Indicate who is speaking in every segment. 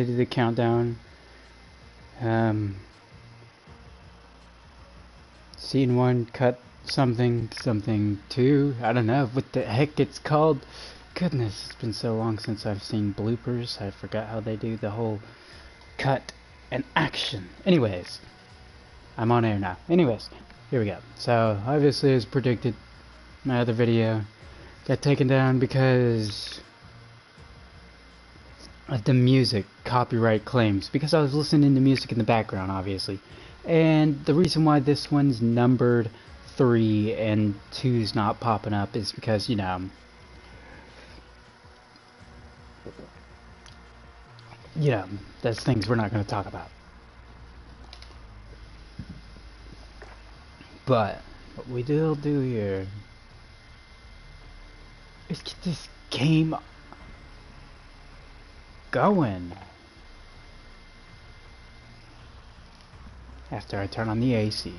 Speaker 1: did the countdown. Scene 1, cut something, something 2. I don't know what the heck it's called. Goodness, it's been so long since I've seen bloopers. I forgot how they do the whole cut and action. Anyways, I'm on air now. Anyways, here we go. So, obviously as predicted, my other video got taken down because of the music copyright claims, because I was listening to music in the background, obviously. And the reason why this one's numbered 3 and 2's not popping up is because, you know, that's things we're not going to talk about. But what we will do here is get this game going after I turn on the AC.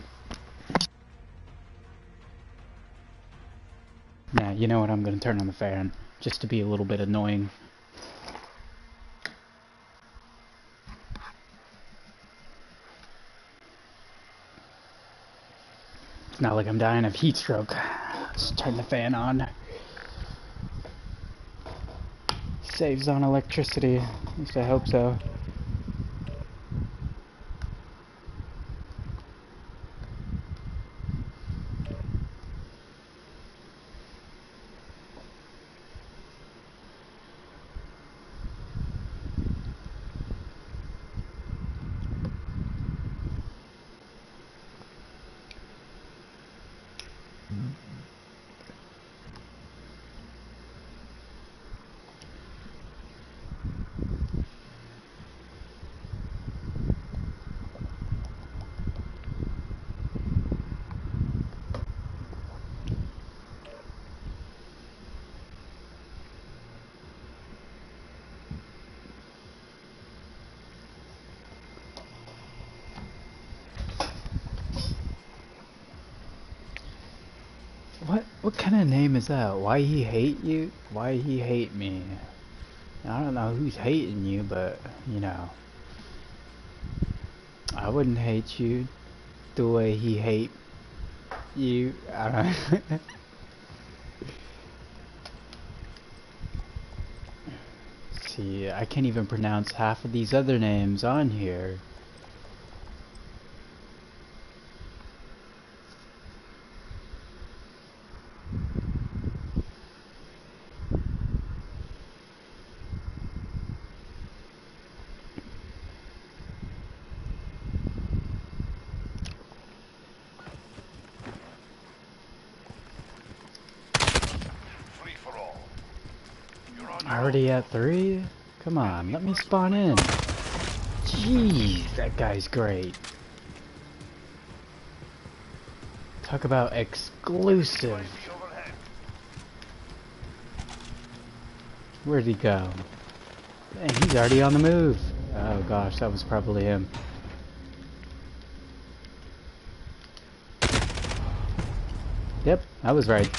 Speaker 1: Now, you know what, I'm going to turn on the fan just to be a little bit annoying. It's not like I'm dying of heat stroke. Let's turn the fan on. Saves on electricity. At least I hope so. What kind of name is that? Why he hate you? Why he hate me? I don't know who's hating you, but you know, I wouldn't hate you the way he hate you. I don't know. See, I can't even pronounce half of these other names on here. Already at 3? Come on, let me spawn in. Jeez, that guy's great. Talk about exclusive. Where'd he go? Dang, he's already on the move. Oh gosh, that was probably him. Yep, I was right.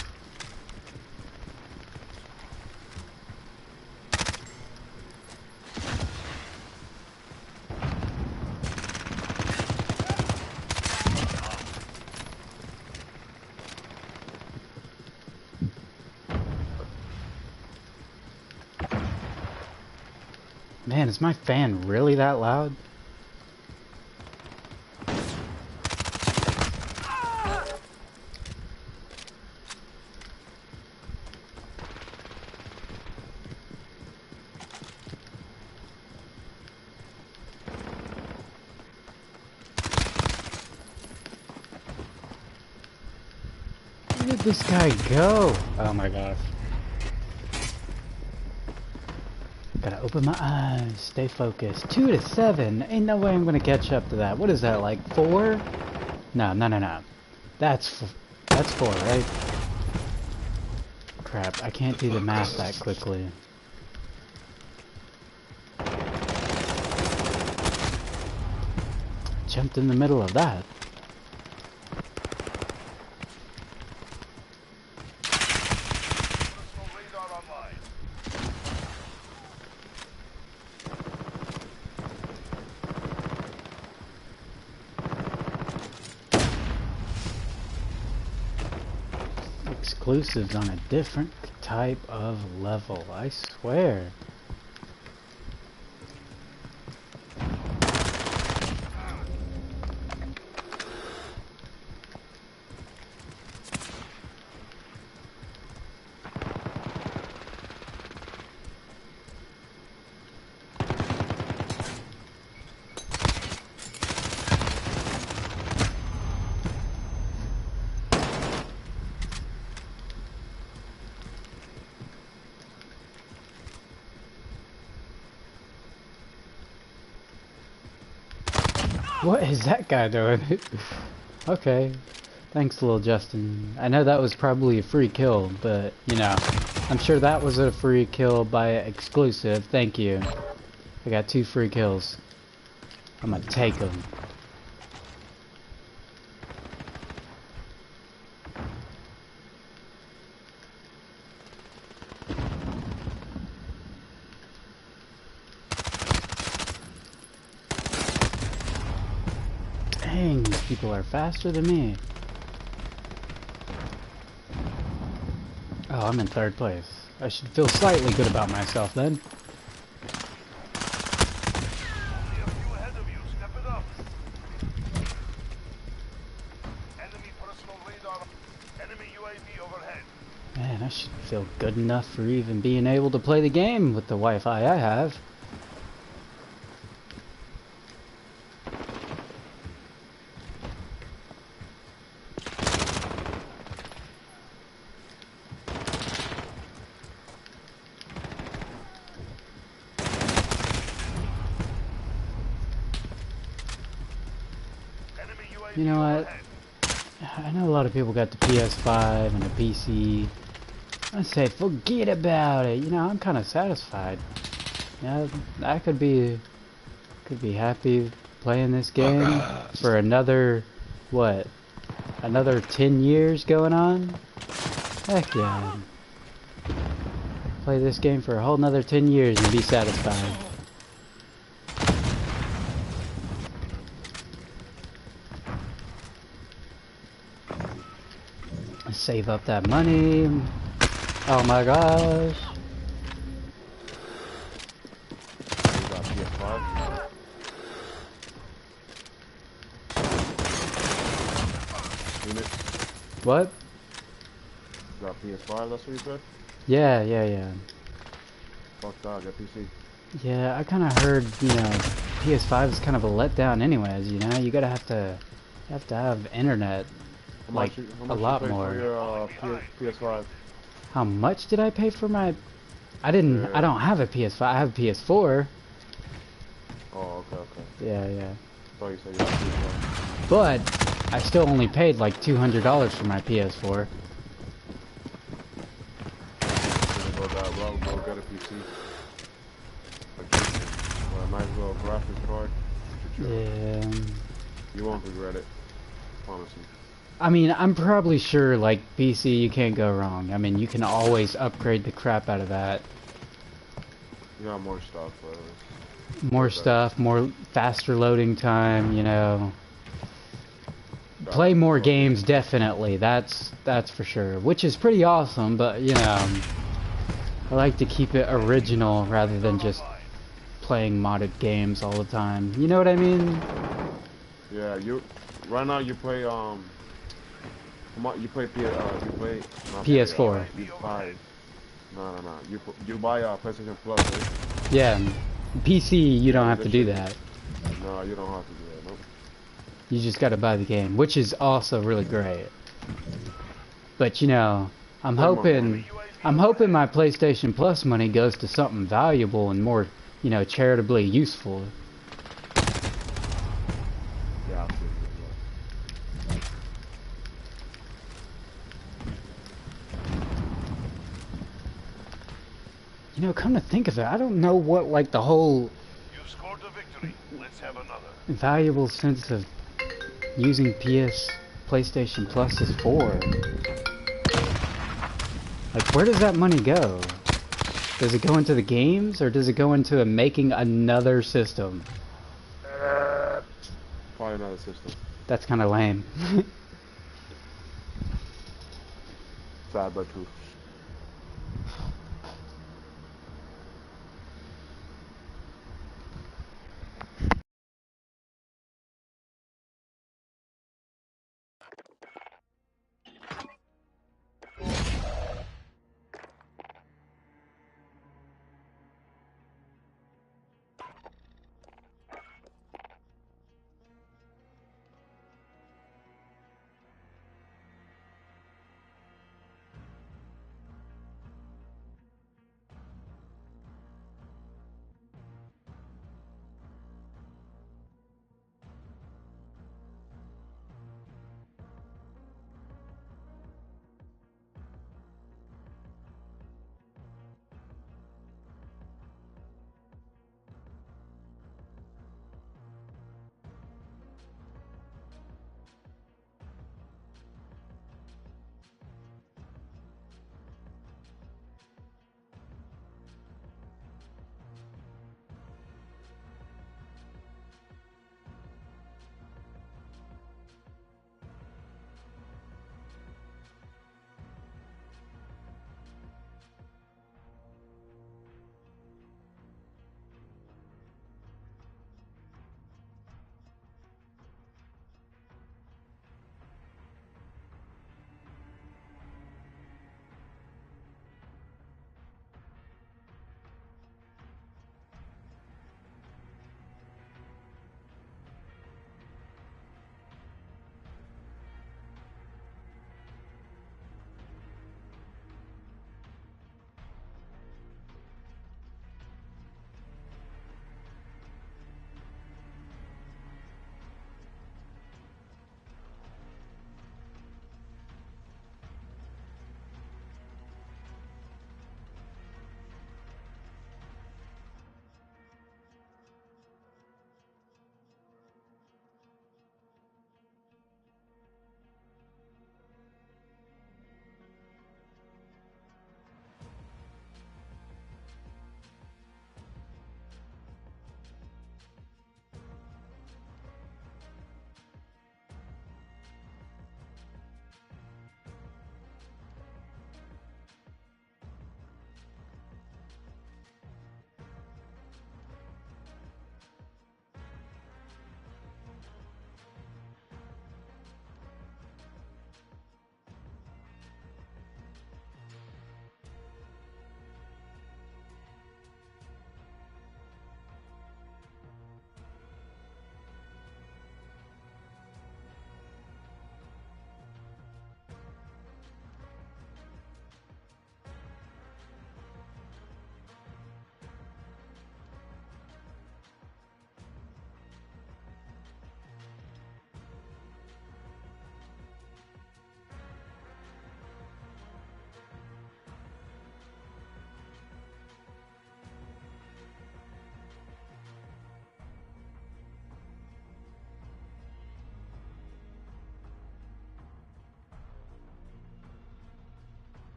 Speaker 1: Man, is my fan really that loud? Where did this guy go? Oh my gosh. Gotta open my eyes, stay focused. 2 to 7. Ain't no way I'm gonna catch up to that. What is that, like 4? No. That's 4, right? Crap, I can't do the math that quickly. Jumped in the middle of that. exclusives on a different type of level, I swear. What is that guy doing? Okay. Thanks, little Justin. I know that was probably a free kill, but, you know, I'm sure that was a free kill by exclusive. Thank you. I got 2 free kills. I'm gonna take them. Dang, these people are faster than me. Oh, I'm in 3rd place. I should feel slightly good about myself then. Man, I should feel good enough for even being able to play the game with the Wi-Fi I have. You know what? I know a lot of people got the PS5 and a PC. I say forget about it. You know, I'm kind of satisfied. Yeah, I could be happy playing this game for another what? Another 10 years going on? Heck yeah. Play this game for a whole nother 10 years and be satisfied. Save up that money. Oh my gosh. What?
Speaker 2: You got PS5, that's what you said?
Speaker 1: Yeah.
Speaker 2: Fuck that, I got PC.
Speaker 1: Yeah, I kind of heard, you know, PS5 is kind of a letdown anyways, you know? You gotta have to have internet. Like, a lot more.
Speaker 2: For your, PS5?
Speaker 1: How much did I pay for my... I don't have a PS5, I have a PS4.
Speaker 2: Oh, okay.
Speaker 1: Yeah.
Speaker 2: I thought you said you had PS5.
Speaker 1: But, I still only paid like $200 for my PS4.
Speaker 2: Go that route, go get a PC. Well, a nice little graphics card.
Speaker 1: Yeah.
Speaker 2: You won't regret it. Promise you.
Speaker 1: I mean, I'm probably sure, like, PC, you can't go wrong. I mean, you can always upgrade the crap out of that.
Speaker 2: You got more stuff,
Speaker 1: More stuff, more faster loading time, you know. Play more games, definitely. That's for sure. Which is pretty awesome, but, you know, I like to keep it original rather than just playing modded games all the time. You know what I mean?
Speaker 2: Yeah, right now you play
Speaker 1: PS4.
Speaker 2: No. You buy PlayStation Plus, right?
Speaker 1: Yeah. PC, you don't have to do that.
Speaker 2: No, you don't have to do that. Nope.
Speaker 1: You just gotta buy the game, which is also really great. But you know, I'm hoping my PlayStation Plus money goes to something valuable and more, you know, charitably useful.
Speaker 2: Yeah,
Speaker 1: You know, come to think of it, I don't know what, like, the whole
Speaker 3: You've scored a victory. Let's have another.
Speaker 1: valuable sense of using PlayStation Plus is for. Like, where does that money go? Does it go into the games, or does it go into making another system?
Speaker 2: probably another system.
Speaker 1: That's kind of lame.
Speaker 2: Sad but true.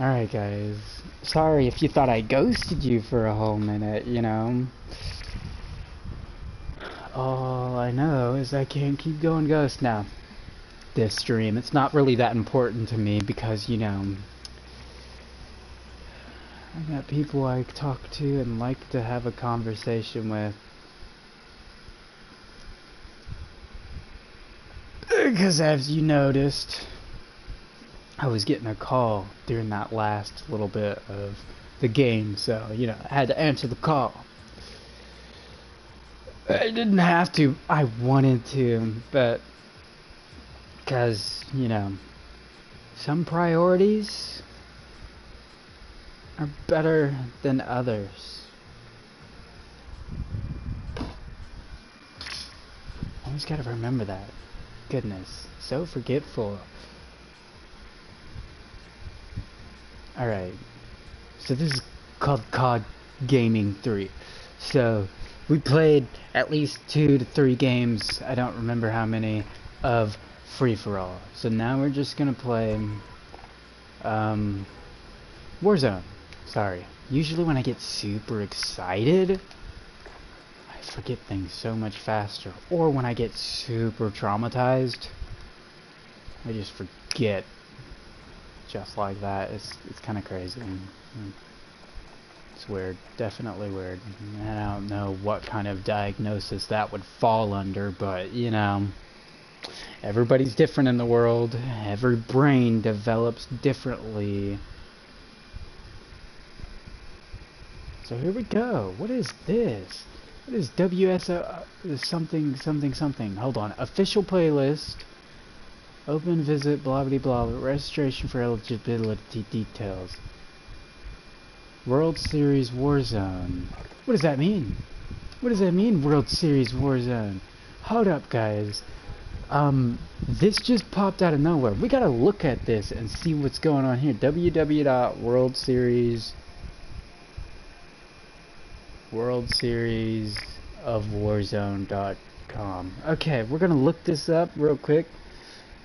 Speaker 1: Alright, guys. Sorry if you thought I ghosted you for a whole minute, you know. All I know is I can't keep going ghost now. This stream, it's not really that important to me because, you know, I got people I talk to and like to have a conversation with. Because as you noticed, I was getting a call during that last little bit of the game, so, you know, I had to answer the call. I didn't have to, I wanted to, but because, you know, some priorities are better than others. Always gotta remember that. Goodness, so forgetful. Alright, so this is called COD Gaming 3. So, we played at least 2 to 3 games, I don't remember how many, of free-for-all. So now we're just gonna play Warzone. Sorry. Usually when I get super excited, I forget things so much faster. Or when I get super traumatized, I just forget just like that. It's kind of crazy. It's weird. Definitely weird. I don't know what kind of diagnosis that would fall under, but, you know, everybody's different in the world. Every brain develops differently. So here we go. What is this? What is WSO something something something? Hold on. Official playlist. Open, visit, blah blah blah. Registration for eligibility details. World Series Warzone. What does that mean? What does that mean, World Series Warzone? Hold up, guys. This just popped out of nowhere. We gotta look at this and see what's going on here. World Series of Warzone.com. Okay, we're gonna look this up real quick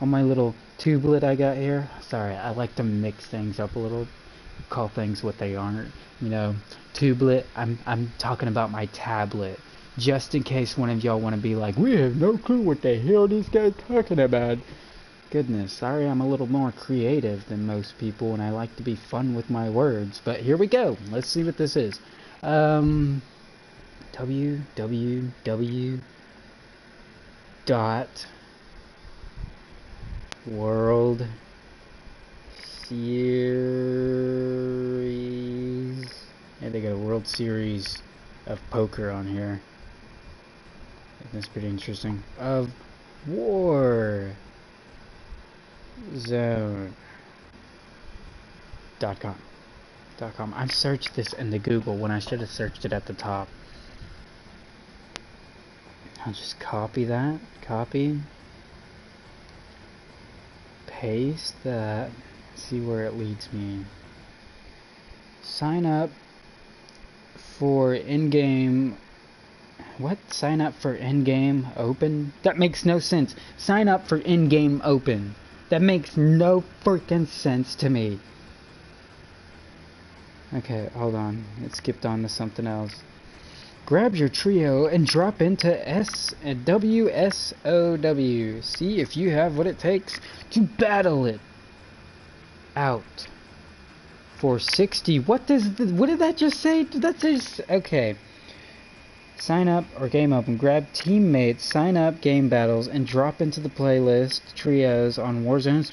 Speaker 1: on my little tubelet I got here. Sorry, I like to mix things up a little, call things what they aren't. You know, tubelet. I'm talking about my tablet, just in case one of y'all want to be like, we have no clue what the hell this guy's talking about. Goodness, sorry, I'm a little more creative than most people, and I like to be fun with my words. But here we go. Let's see what this is. www. World Series. Yeah, they got a World Series of poker on here. That's pretty interesting. Of Warzone.com. I searched this in the Google when I should have searched it at the top. I'll just copy that. Copy. Paste that. See where it leads me. Sign up for in-game. What? Sign up for in-game open? That makes no sense. Sign up for in-game open. That makes no freaking sense to me. Okay, hold on. It skipped on to something else. Grab your trio and drop into WSOW. See if you have what it takes to battle it out for 60. What did that just say? Did that just okay? Sign up or game open. Grab teammates. Sign up game battles and drop into the playlist trios on Warzone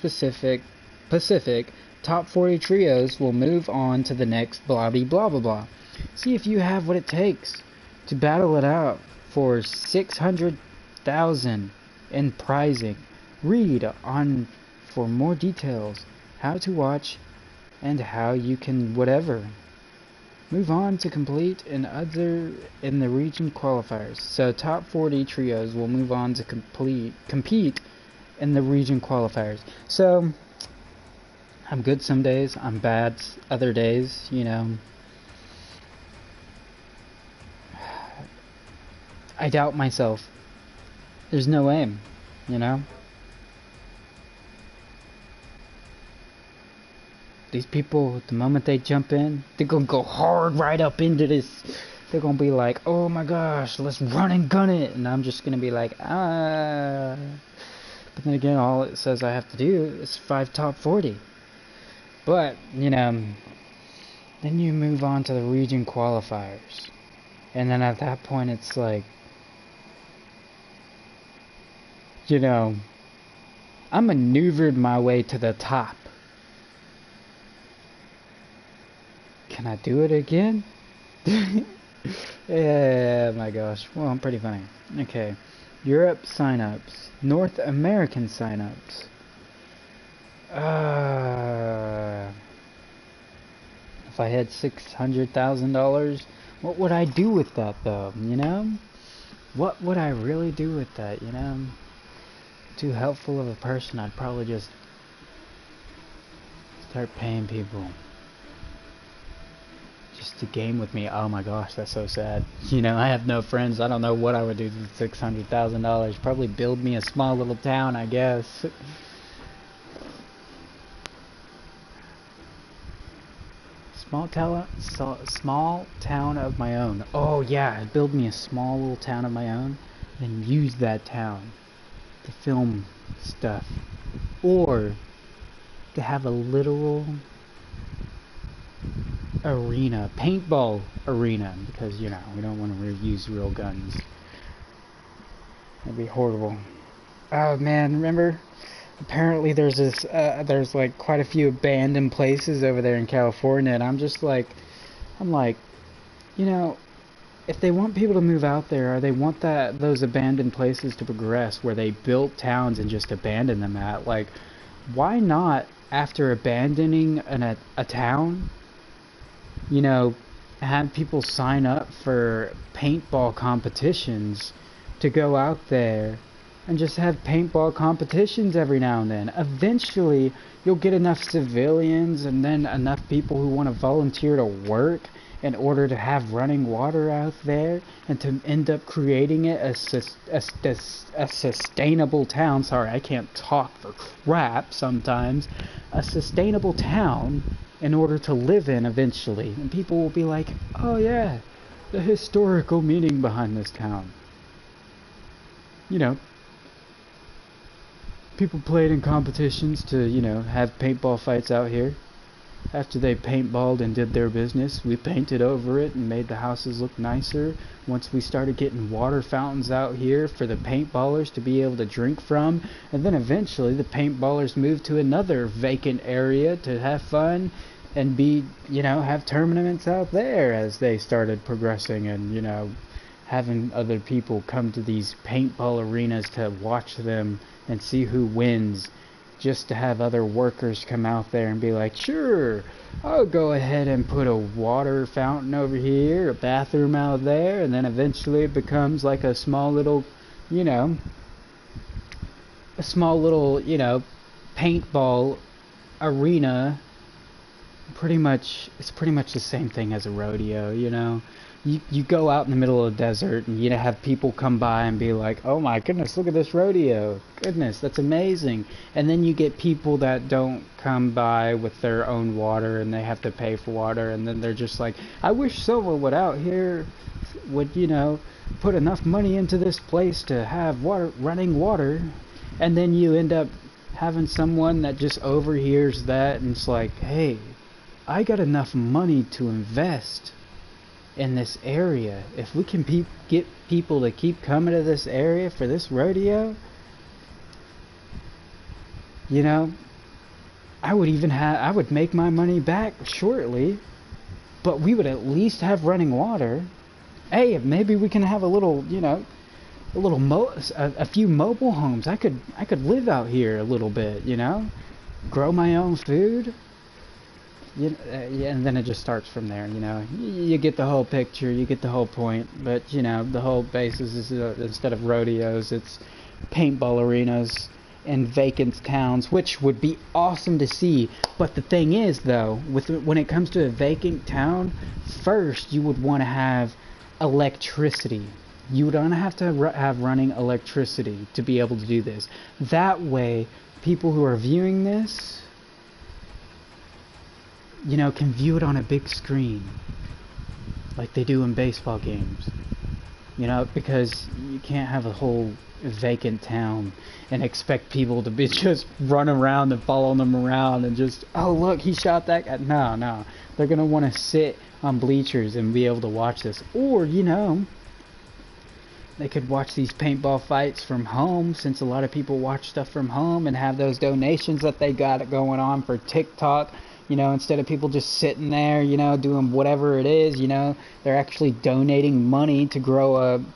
Speaker 1: Pacific. Top 40 trios will move on to the next blah blah blah blah. See if you have what it takes to battle it out for 600,000 in prizing. Read on for more details, how to watch, and how you can whatever. Move on to complete in the region qualifiers. So top 40 trios will move on to compete in the region qualifiers. So I'm good some days, I'm bad other days, you know. I doubt myself. There's no aim, you know? these people, the moment they jump in, they're gonna go hard right up into this. They're gonna be like, oh my gosh, let's run and gun it. And I'm just gonna be like, ah. But then again, all it says I have to do is 5 top 40. But, you know, then you move on to the region qualifiers. And then at that point, it's like, you know, I maneuvered my way to the top. Can I do it again? Yeah, my gosh. Well, I'm pretty funny. Okay. Europe signups. North American signups. If I had $600,000, what would I do with that, though? You know? What would I really do with that, you know? Too helpful of a person, I'd probably just start paying people just to game with me. Oh my gosh, that's so sad. You know, I have no friends. I don't know what I would do with $600,000. Probably build me a small little town, I guess. Small town of my own. Oh yeah, I'd build me a small little town of my own, and use that town to film stuff, or to have a literal arena, paintball arena, because, you know, we don't want to use real guns. That'd be horrible. Oh man, remember? Apparently there's this, there's like quite a few abandoned places over there in California, and I'm like, you know, if they want people to move out there, or they want those abandoned places to progress where they built towns and just abandoned them at, like, why not, after abandoning a town, you know, have people sign up for paintball competitions to go out there and just have paintball competitions every now and then. Eventually, you'll get enough civilians and then enough people who want to volunteer to work in order to have running water out there, and to end up creating it a sustainable town. Sorry, I can't talk for crap sometimes. A sustainable town in order to live in eventually. And people will be like, oh yeah, the historical meaning behind this town. You know, people played in competitions to, you know, have paintball fights out here. After they paintballed and did their business, we painted over it and made the houses look nicer. Once we started getting water fountains out here for the paintballers to be able to drink from, and then eventually the paintballers moved to another vacant area to have fun and be, you know, have tournaments out there as they started progressing, and, you know, having other people come to these paintball arenas to watch them and see who wins, just to have other workers come out there and be like, sure, I'll go ahead and put a water fountain over here, a bathroom out there, and then eventually it becomes like a small little, you know, paintball arena. It's pretty much the same thing as a rodeo, you know. You go out in the middle of the desert and you have people come by and be like, oh my goodness, look at this rodeo. Goodness, that's amazing. And then you get people that don't come by with their own water and they have to pay for water, and then they're just like, I wish someone would, you know, put enough money into this place to have running water. And then you end up having someone that just overhears that and it's like, hey, I got enough money to invest in this area. If we can get people to keep coming to this area for this rodeo, you know, I would make my money back shortly, but we would at least have running water. Hey, maybe we can have a little, you know, a few mobile homes. I could live out here a little bit, you know, grow my own food. Yeah, and then it just starts from there, you know. You get the whole picture, you get the whole point, but, you know, the whole basis is instead of rodeos, it's paintball arenas and vacant towns, which would be awesome to see. But the thing is, though, when it comes to a vacant town, first you would want to have electricity. You would want to have running electricity to be able to do this. That way, people who are viewing this you know, can view it on a big screen like they do in baseball games. You know, because you can't have a whole vacant town and expect people to be just run around and following them around and just, oh look, he shot that guy. No, they're gonna want to sit on bleachers and be able to watch this. Or, you know, they could watch these paintball fights from home, since a lot of people watch stuff from home, and have those donations that they got going on for TikTok. You know, instead of people just sitting there, you know, doing whatever it is, you know, they're actually donating money to regrow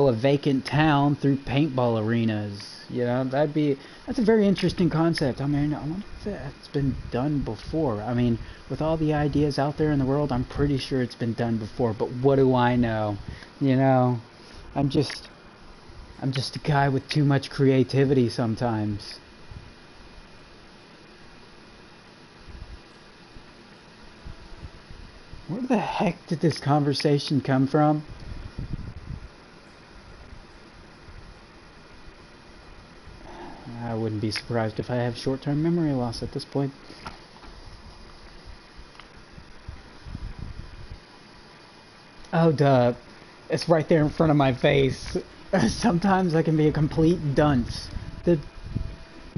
Speaker 1: a vacant town through paintball arenas. You know, that's a very interesting concept. I mean, I wonder if that's been done before. I mean, with all the ideas out there in the world, I'm pretty sure it's been done before, but what do I know? You know, I'm just a guy with too much creativity sometimes. Where the heck did this conversation come from? I wouldn't be surprised if I have short-term memory loss at this point. Oh, duh. It's right there in front of my face. Sometimes I can be a complete dunce. The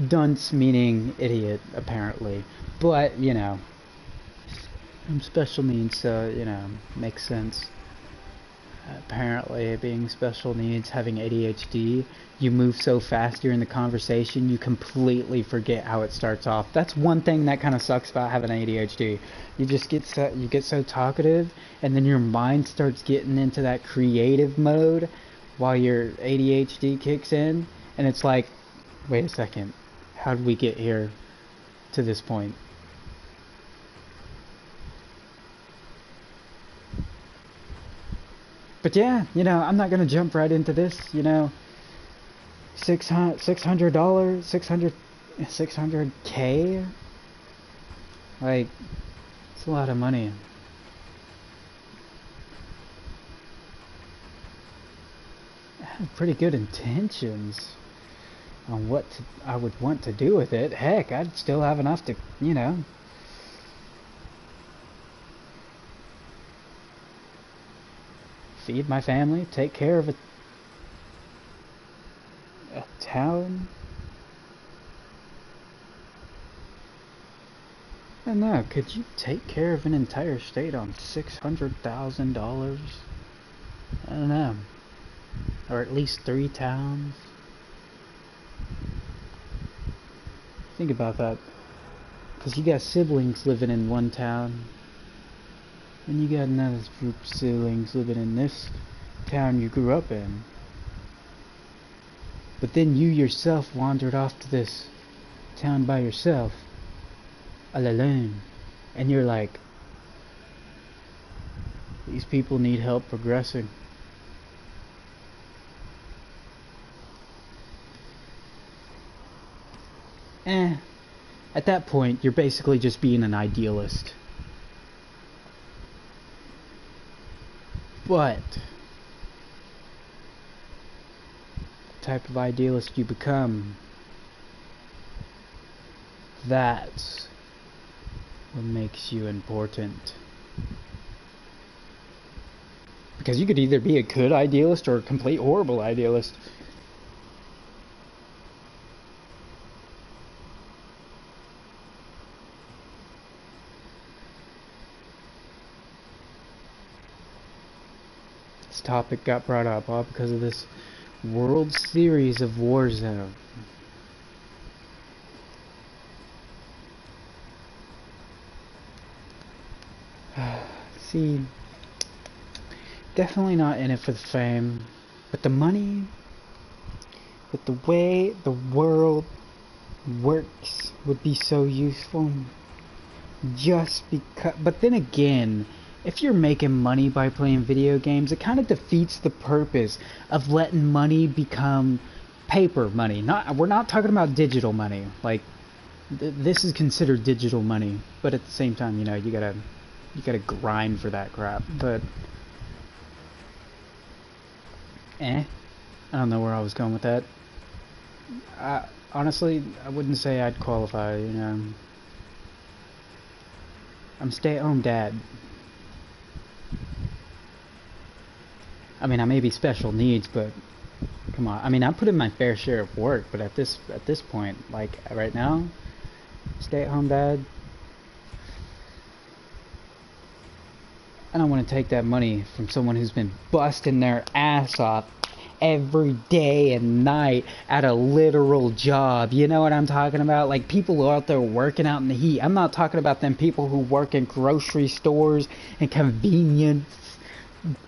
Speaker 1: dunce meaning idiot, apparently. But, you know, I'm special needs, so, you know, makes sense. Apparently, being special needs, having ADHD, you move so fast during the conversation, you completely forget how it starts off. That's one thing that kind of sucks about having ADHD. You just get so talkative, and then your mind starts getting into that creative mode while your ADHD kicks in, and it's like, wait a second, how did we get here to this point? But yeah, you know, I'm not gonna jump right into this, you know. $600, $600K? Like, it's a lot of money. I have pretty good intentions on what I would want to do with it. Heck, I'd still have enough to, you know, feed my family, take care of a town. I don't know, could you take care of an entire state on $600,000? I don't know. Or at least 3 towns. Think about that. Because you got siblings living in one town. And you got another group of siblings living in this town you grew up in. But then you yourself wandered off to this town by yourself. All alone. And you're like, these people need help progressing. At that point, you're basically just being an idealist. But the type of idealist you become, that's what makes you important. Because you could either be a good idealist or a complete horrible idealist. This topic got brought up all because of this World Series of Warzone. See, definitely not in it for the fame, but the money, but the way the world works would be so useful. Just because, but then again, if you're making money by playing video games, it kind of defeats the purpose of letting money become paper money. We're not talking about digital money. Like, this is considered digital money, but at the same time, you know, you gotta grind for that crap. But I don't know where I was going with that. Honestly, I wouldn't say I'd qualify, you know. I'm a stay-at-home dad. I mean, I may be special needs, but come on. I mean, I put in my fair share of work, but at this point, like right now, stay-at-home dad. I don't want to take that money from someone who's been busting their ass off every day and night at a literal job. You know what I'm talking about? Like, people who are out there working out in the heat. I'm not talking about them people who work in grocery stores and convenience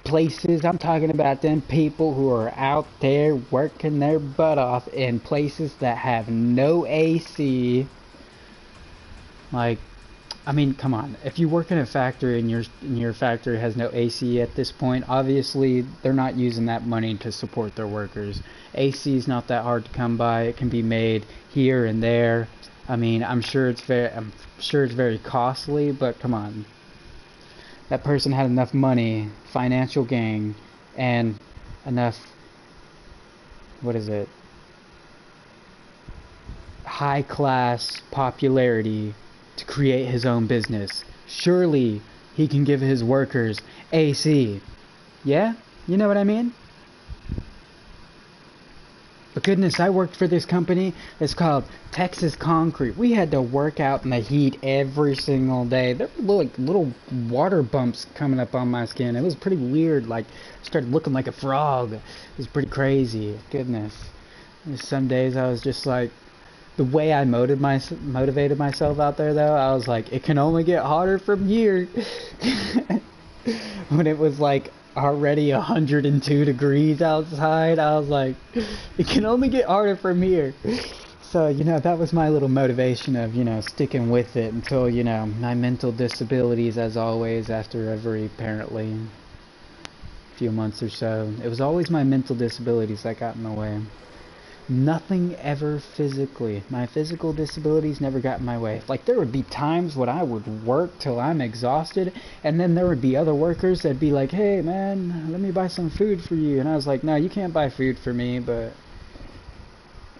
Speaker 1: places. I'm talking about them people who are out there working their butt off in places that have no AC. Like, I mean, come on. If you work in a factory and your factory has no AC at this point, obviously they're not using that money to support their workers. AC is not that hard to come by. It can be made here and there. I mean, I'm sure it's very costly, but come on. That person had enough money, financial gain, and enough, what is it? High class popularity to create his own business. Surely he can give his workers AC. Yeah? You know what I mean? But goodness, I worked for this company. It's called Texas Concrete. We had to work out in the heat every single day. There were like little water bumps coming up on my skin. It was pretty weird. Like, I started looking like a frog. It was pretty crazy. Goodness. Some days I was just like, the way I motivated myself out there, though, I was like, it can only get hotter from here. When it was like already 102 degrees outside, I was like, it can only get harder from here. So, you know, that was my little motivation of, you know, sticking with it until, you know, my mental disabilities, as always, after every, apparently, few months or so. It was always my mental disabilities that got in the way. Nothing ever physically. My physical disabilities never got in my way. Like, there would be times when I would work till I'm exhausted, and then there would be other workers that'd be like, hey man, let me buy some food for you. And I was like, no, you can't buy food for me. But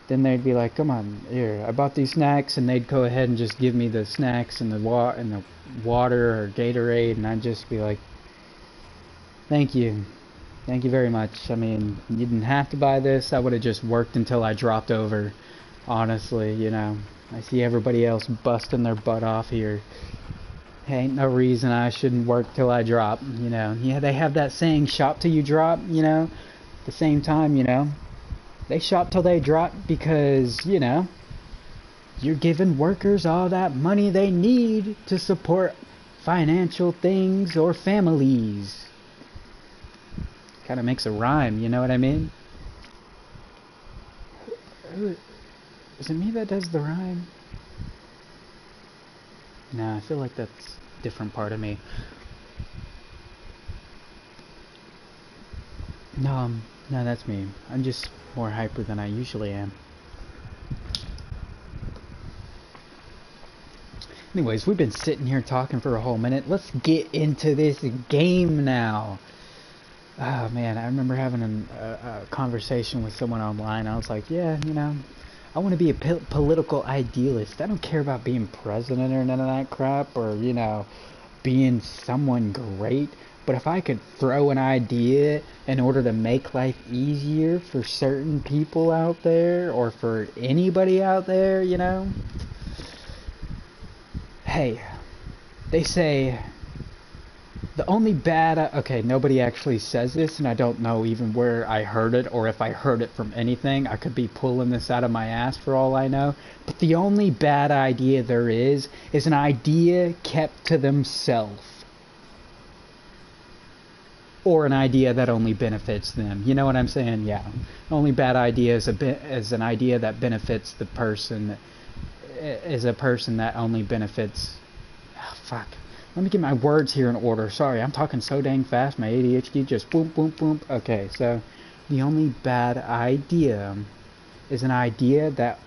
Speaker 1: then they'd be like, come on, here, I bought these snacks, and they'd go ahead and just give me the snacks and the water or Gatorade, and I'd just be like, thank you. Thank you very much. I mean, you didn't have to buy this. I would have just worked until I dropped over. Honestly, you know. I see everybody else busting their butt off here. Ain't no reason I shouldn't work till I drop, you know. Yeah, they have that saying, shop till you drop, you know. At the same time, you know, they shop till they drop because, you know, you're giving workers all that money they need to support financial things or families. Kind of makes a rhyme, you know what I mean? Is it me that does the rhyme? No, I feel like that's a different part of me. No, that's me. I'm just more hyper than I usually am. Anyways, we've been sitting here talking for a whole minute. Let's get into this game now. Oh man, I remember having a conversation with someone online. I was like, yeah, you know, I want to be a political idealist. I don't care about being president or none of that crap, or, you know, being someone great. But if I could throw an idea in order to make life easier for certain people out there, or for anybody out there, you know. Hey, they say, the only bad, okay, nobody actually says this, and I don't know even where I heard it, or if I heard it from anything. I could be pulling this out of my ass for all I know. But the only bad idea there is an idea kept to themselves. Or an idea that only benefits them. You know what I'm saying? Yeah. The only bad idea is an idea that benefits the person, is a person that only benefits, oh, fuck. Let me get my words here in order. Sorry, I'm talking so dang fast. My ADHD just boom, boom, boom. Okay, so the only bad idea is an idea that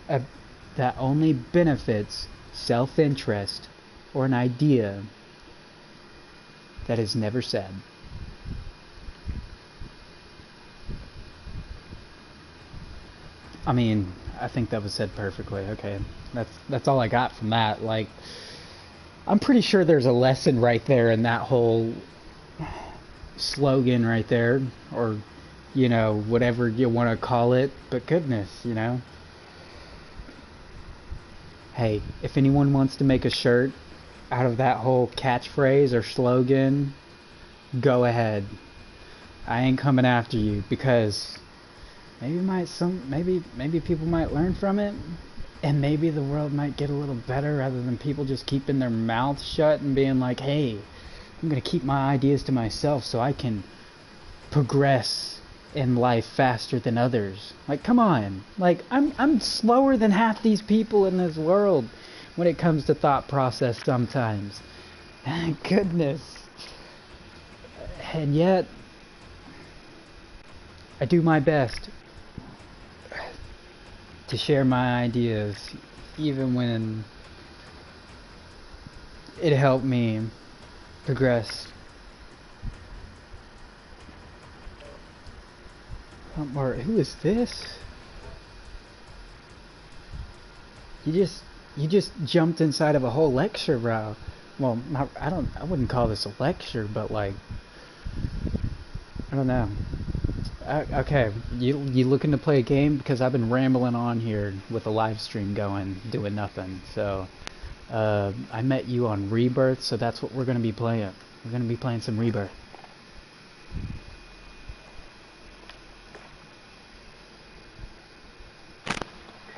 Speaker 1: only benefits self-interest, or an idea that is never said. I mean, I think that was said perfectly. Okay, that's all I got from that. Like, I'm pretty sure there's a lesson right there in that whole slogan right there, or, you know, whatever you want to call it, but goodness, you know. Hey, if anyone wants to make a shirt out of that whole catchphrase or slogan, go ahead. I ain't coming after you, because maybe people might learn from it, and maybe the world might get a little better rather than people just keeping their mouths shut and being like, hey, I'm gonna keep my ideas to myself so I can progress in life faster than others. Like, come on. Like, I'm slower than half these people in this world when it comes to thought process sometimes. Goodness. And yet, I do my best to share my ideas, even when it helped me progress. Or who is this? You just jumped inside of a whole lecture, bro. Well, I wouldn't call this a lecture, but like, I don't know. Okay, you looking to play a game? Because I've been rambling on here with a live stream going, doing nothing. So, I met you on Rebirth, so that's what we're gonna be playing. We're gonna be playing some Rebirth.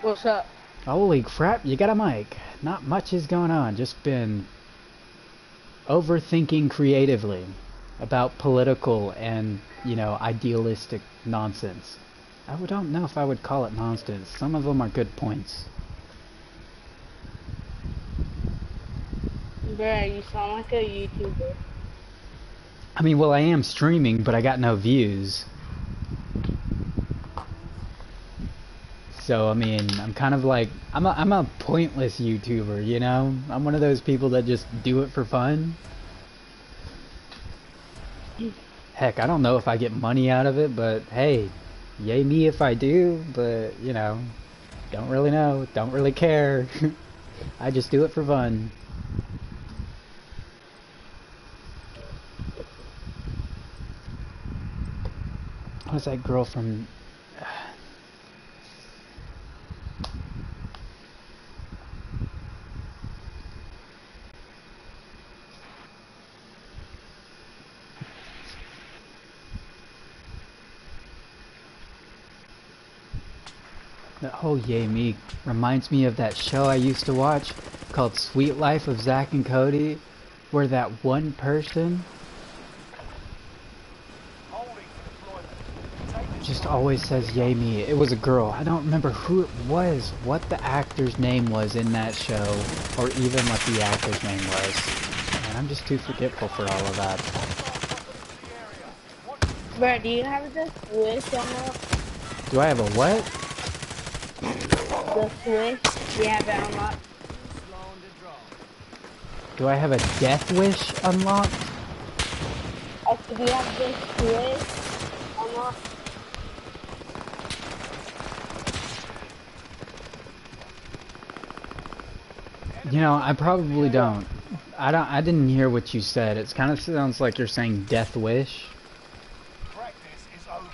Speaker 4: What's up?
Speaker 1: Holy crap, you got a mic. Not much is going on, just been overthinking creatively about political and, you know, idealistic nonsense. I don't know if I would call it nonsense. Some of them are good points.
Speaker 4: Bruh, you sound like a YouTuber.
Speaker 1: I mean, well, I am streaming, but I got no views. So, I mean, I'm kind of like, I'm a pointless YouTuber, you know? I'm one of those people that just do it for fun. Heck, I don't know if I get money out of it, but hey, yay me if I do, but, you know, don't really know, don't really care. I just do it for fun. What's that girl from... That whole yay me reminds me of that show I used to watch called Sweet Life of Zack and Cody, where that one person just always says yay me. It was a girl. I don't remember who it was, what the actor's name was in that show, or even what the actor's name was. And I'm just too forgetful for all of that.
Speaker 4: Bruh, do you have the Swiss unlocked?
Speaker 1: Do I have a what?
Speaker 4: The Swiss? Do you have it unlocked?
Speaker 1: Do I have a death wish unlocked?
Speaker 4: Do you have the Swiss unlocked?
Speaker 1: You know, I probably don't. I didn't hear what you said. It kind of sounds like you're saying death wish.
Speaker 3: Practice is over.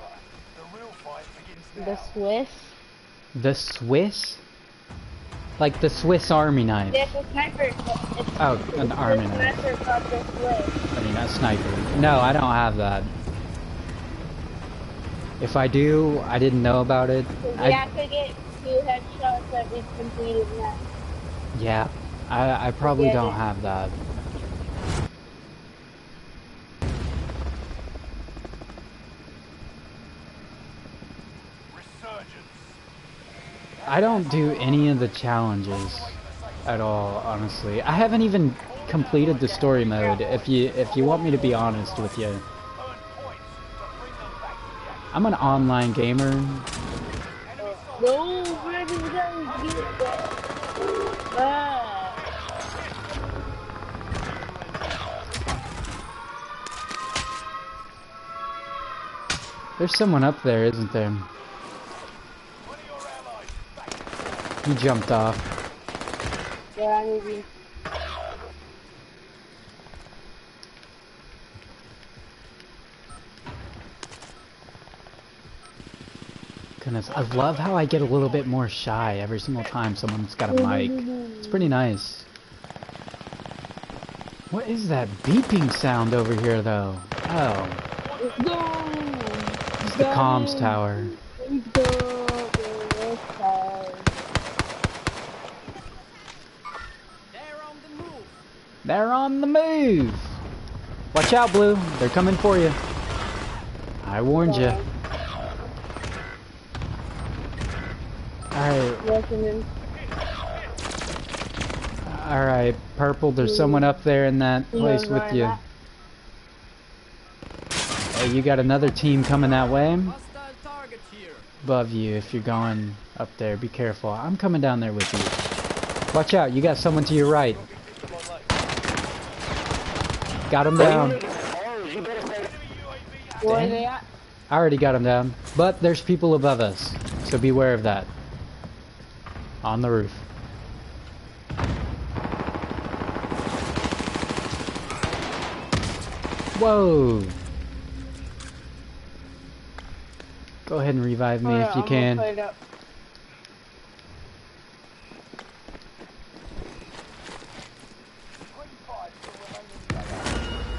Speaker 3: The real fight begins
Speaker 4: The
Speaker 3: now.
Speaker 4: Swiss?
Speaker 1: The Swiss? Like the Swiss Army knife.
Speaker 4: There's a sniper.
Speaker 1: Oh, an army knife.
Speaker 4: Sniper called the Swiss.
Speaker 1: I mean, not sniper. No, I don't have that. If I do, I didn't know about it.
Speaker 4: We have to get 2 headshots that we completed that.
Speaker 1: Yeah, I probably don't have that.
Speaker 3: Resurgence.
Speaker 1: I don't do any of the challenges at all, honestly. I haven't even completed the story mode, if you want me to be honest with you.
Speaker 3: Earn points to bring them back to the action.
Speaker 1: I'm an online gamer.
Speaker 4: No, where did we go? Get that.
Speaker 1: There's someone up there, isn't there?
Speaker 3: One of your allies back.
Speaker 1: He jumped off.
Speaker 4: Yeah, I need you.
Speaker 1: Goodness, I love how I get a little bit more shy every single time someone's got a mic. It's pretty nice. What is that beeping sound over here, though? Oh,
Speaker 4: Let's go.
Speaker 1: it's the comms tower.
Speaker 4: Let's go. Let's go.
Speaker 1: They're on the move! Watch out, Blue. They're coming for you. I warned you. Alright. Alright, Purple, there's someone up there in that place with you. Hey, you got another team coming that way. Above you if you're going up there. Be careful. I'm coming down there with you. Watch out, you got someone to your right. Got him down.
Speaker 4: Where are they at?
Speaker 1: I already got him down. But there's people above us. So beware of that. On the roof. Whoa! Go ahead and revive me if you can.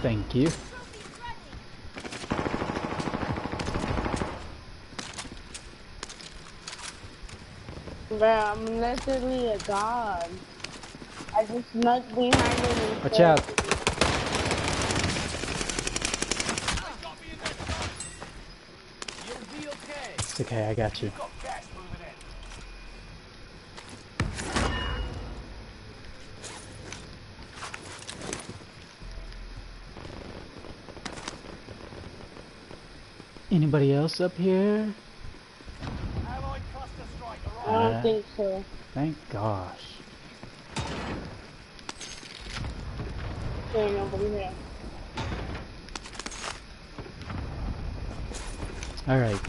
Speaker 1: Thank you.
Speaker 4: Bro, I'm literally a god. I just snuck behind him and
Speaker 1: Watch out. It's okay, I got you. Anybody else up here?
Speaker 4: I don't think so.
Speaker 1: Thank gosh.
Speaker 4: There's nobody here.
Speaker 1: Alright.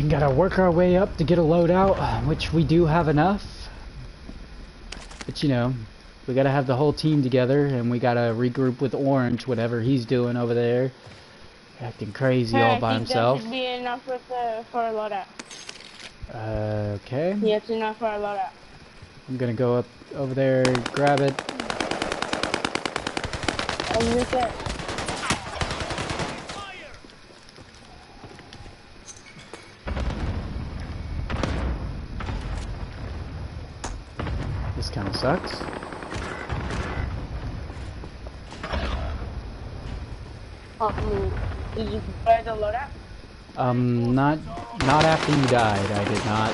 Speaker 1: Gotta work our way up to get a loadout, which we do have enough. But you know, we gotta have the whole team together and we gotta regroup with Orange, whatever he's doing over there. Acting crazy all by himself.
Speaker 4: That should be enough for a loadout.
Speaker 1: Okay.
Speaker 4: Yeah, it's enough for a loadout.
Speaker 1: I'm gonna go up over there, grab it.
Speaker 4: I'm just there.
Speaker 1: This kind of sucks.
Speaker 4: Did you prepare the loadout?
Speaker 1: Not after you died. I did not.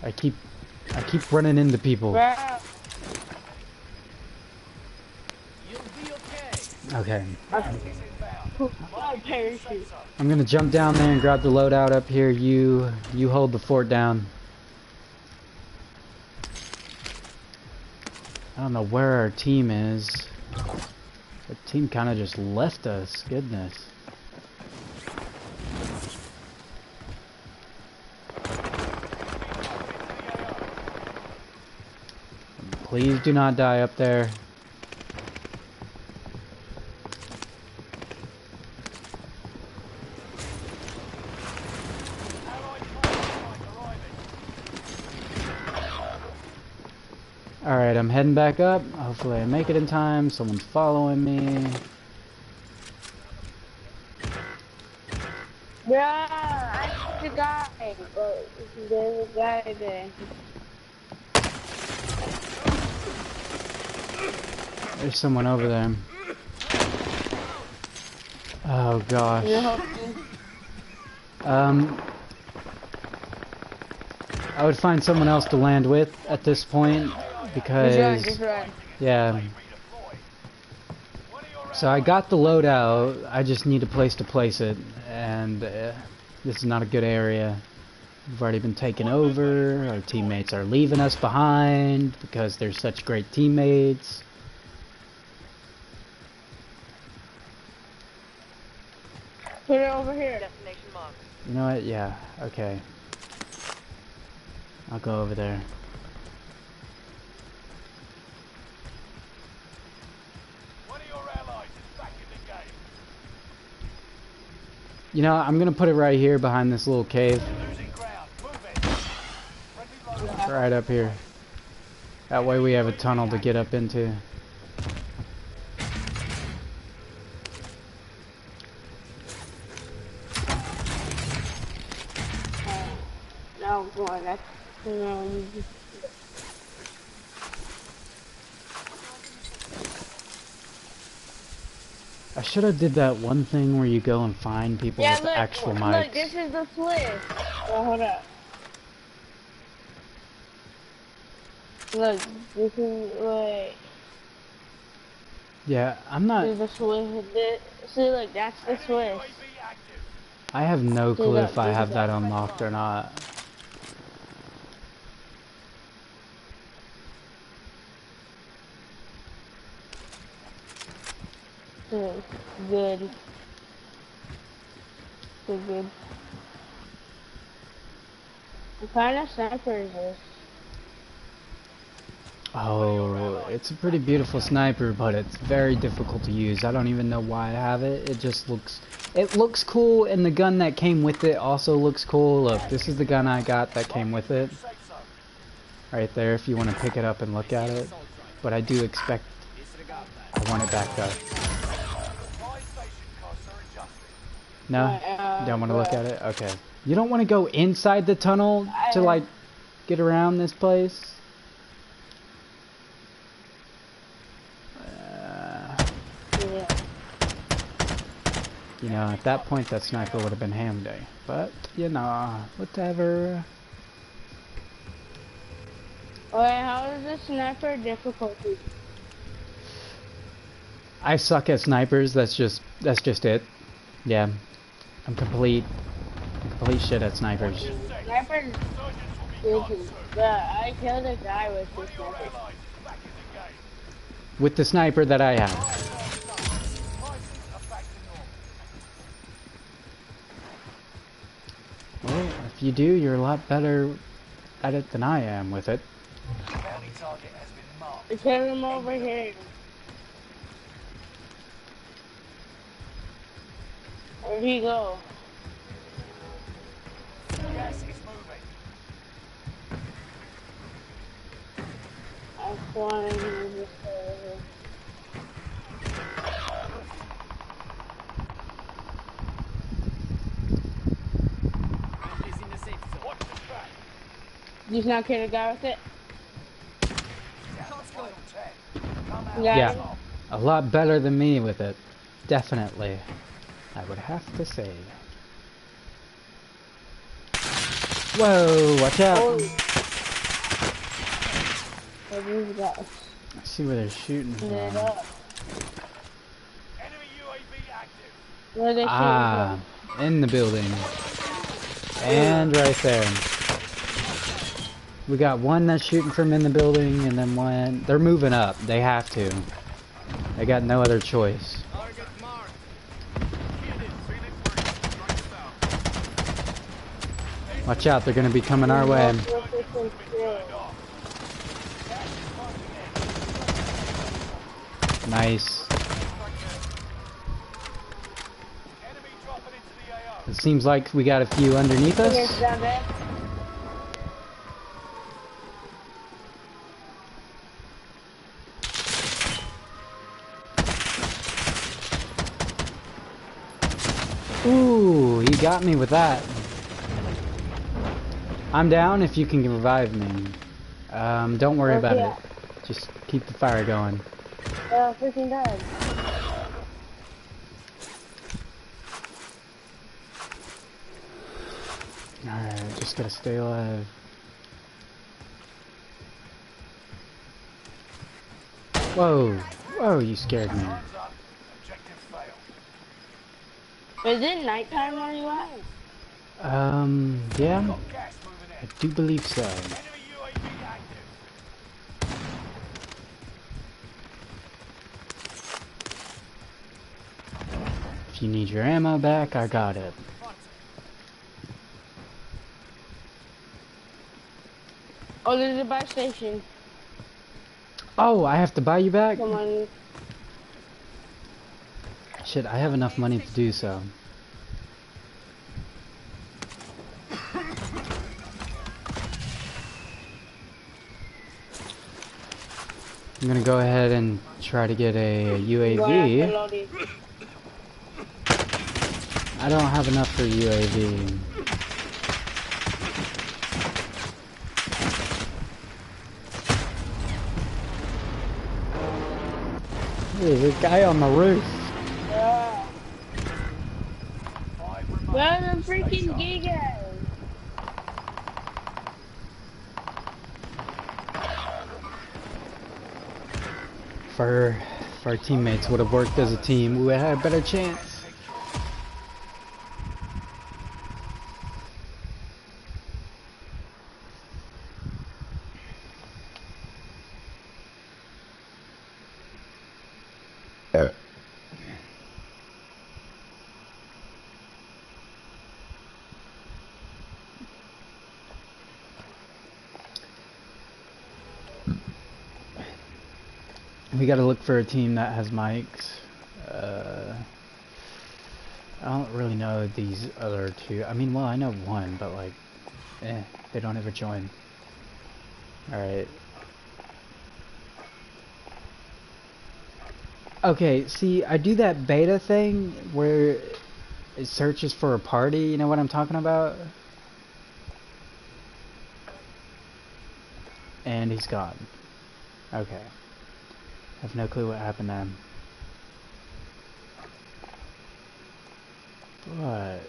Speaker 1: I keep running into people.
Speaker 4: Bro.
Speaker 1: Okay.
Speaker 4: Parachute.
Speaker 1: I'm gonna jump down there and grab the loadout up here. You hold the fort down. I don't know where our team is. The team kind of just left us. Goodness. Please do not die up there. Alright, I'm heading back up. Hopefully I make it in time. Someone's following me.
Speaker 4: Bruh, I see the guy. But there's a guy there.
Speaker 1: There's someone over there. Oh gosh. I would find someone else to land with at this point because yeah. So I got the loadout. I just need a place to place it, and this is not a good area. We've already been taken over. Our teammates are leaving us behind because they're such great teammates.
Speaker 4: Put it over here.
Speaker 1: You know what? Yeah. Okay. I'll go over there.
Speaker 3: One of your allies is back in the
Speaker 1: You know, I'm gonna put it right here behind this little cave.
Speaker 3: Losing ground. Move it. Friendly loadout.
Speaker 1: Right up here. That way we have a tunnel to get up into.
Speaker 4: No, boy, that's
Speaker 1: I should have did that one thing where you go and find people
Speaker 4: yeah,
Speaker 1: with
Speaker 4: look,
Speaker 1: actual
Speaker 4: look,
Speaker 1: mics.
Speaker 4: this is the Swiss. Oh, hold up. Look, this is wait.
Speaker 1: Yeah, I'm not.
Speaker 4: This is the Swiss. See, look, that's the Swiss.
Speaker 3: UAV active.
Speaker 1: I have no clue
Speaker 4: look,
Speaker 1: if I
Speaker 4: this
Speaker 1: have
Speaker 4: is
Speaker 1: that
Speaker 4: that.
Speaker 1: unlocked or not.
Speaker 4: Good. Good. Good, good. What kind of sniper is this?
Speaker 1: Oh, it's a pretty beautiful sniper, but it's very difficult to use. I don't even know why I have it. It just looks... It looks cool, and the gun that came with it also looks cool. Look, this is the gun I got that came with it.
Speaker 3: Safe zone.
Speaker 1: Right there, if you want to pick it up and look at it. But I do expect... I want it back up.
Speaker 3: Fire station costs are adjusted.
Speaker 1: No? You don't want to look at it? Okay. You don't want to go inside the tunnel to, like, get around this place?
Speaker 4: Yeah.
Speaker 1: You know, at that point, that sniper would have been ham day. But, you know, whatever.
Speaker 4: Wait, how is the sniper difficulty?
Speaker 1: I suck at snipers, that's just it. Yeah. I'm complete shit at snipers.
Speaker 4: Sniper
Speaker 3: Surgeons will be
Speaker 4: is, but I killed a guy with this
Speaker 3: your
Speaker 4: sniper.
Speaker 3: allies back in the game.
Speaker 1: With the sniper that I have.
Speaker 3: Prices are back to normal.
Speaker 1: Well, if you do, you're a lot better at it than I am with it.
Speaker 3: Bounty target has been marked.
Speaker 4: I killed him over here. Where'd he go?
Speaker 3: Gas is moving.
Speaker 4: I'm flying in this area.
Speaker 3: Watch the track.
Speaker 4: He's not kill the guy with it?
Speaker 3: Final 10. Come out.
Speaker 4: Yeah.
Speaker 1: Yeah. A lot better than me with it. Definitely. I would have to say. Whoa, watch out.
Speaker 4: Oh. What these guys?
Speaker 1: I see where they're shooting
Speaker 4: Lit
Speaker 1: from.
Speaker 4: up.
Speaker 3: Enemy UAV active.
Speaker 4: Where they
Speaker 1: Ah, in the building. And right there. We got one that's shooting from in the building, and then one... They're moving up. They have to. They got no other choice. Watch out, they're gonna be coming our way. Nice.
Speaker 3: Enemy dropping into the AO.
Speaker 1: It seems like we got a few underneath
Speaker 4: Yes,
Speaker 1: us.
Speaker 4: down there.
Speaker 1: Ooh, he got me with that. I'm down if you can revive me. Don't worry about it. Just keep the fire going.
Speaker 4: Freaking died.
Speaker 1: Alright, just gotta stay alive. Whoa, whoa, you scared me.
Speaker 3: Time's up. Objective failed.
Speaker 4: Is it nighttime where you at?
Speaker 1: Yeah,
Speaker 3: Got gas moving
Speaker 1: I
Speaker 3: in.
Speaker 1: do believe so.
Speaker 3: Enemy UAV active.
Speaker 1: If you need your ammo back, I got it.
Speaker 4: Oh, there's a buy station.
Speaker 1: Oh, I have to buy you back?
Speaker 4: Come on.
Speaker 1: Shit, I have enough money to do so. I'm gonna go ahead and try to get a
Speaker 4: I'm going after
Speaker 1: UAV.
Speaker 4: Lodi.
Speaker 1: I don't have enough for UAV. There's a guy on the roof.
Speaker 4: Yeah.
Speaker 3: 5
Speaker 4: Where
Speaker 3: remain.
Speaker 4: the
Speaker 3: Stay
Speaker 4: freaking
Speaker 3: sharp.
Speaker 4: gigas?
Speaker 1: If our teammates would have worked as a team, we would have had a better chance. We gotta look for a team that has mics. I don't really know these other two. I mean, well, I know one, but like, they don't ever join. Alright. Okay, see, I do that beta thing where it searches for a party, you know what I'm talking about? And he's gone. Okay. I have no clue what happened to him. But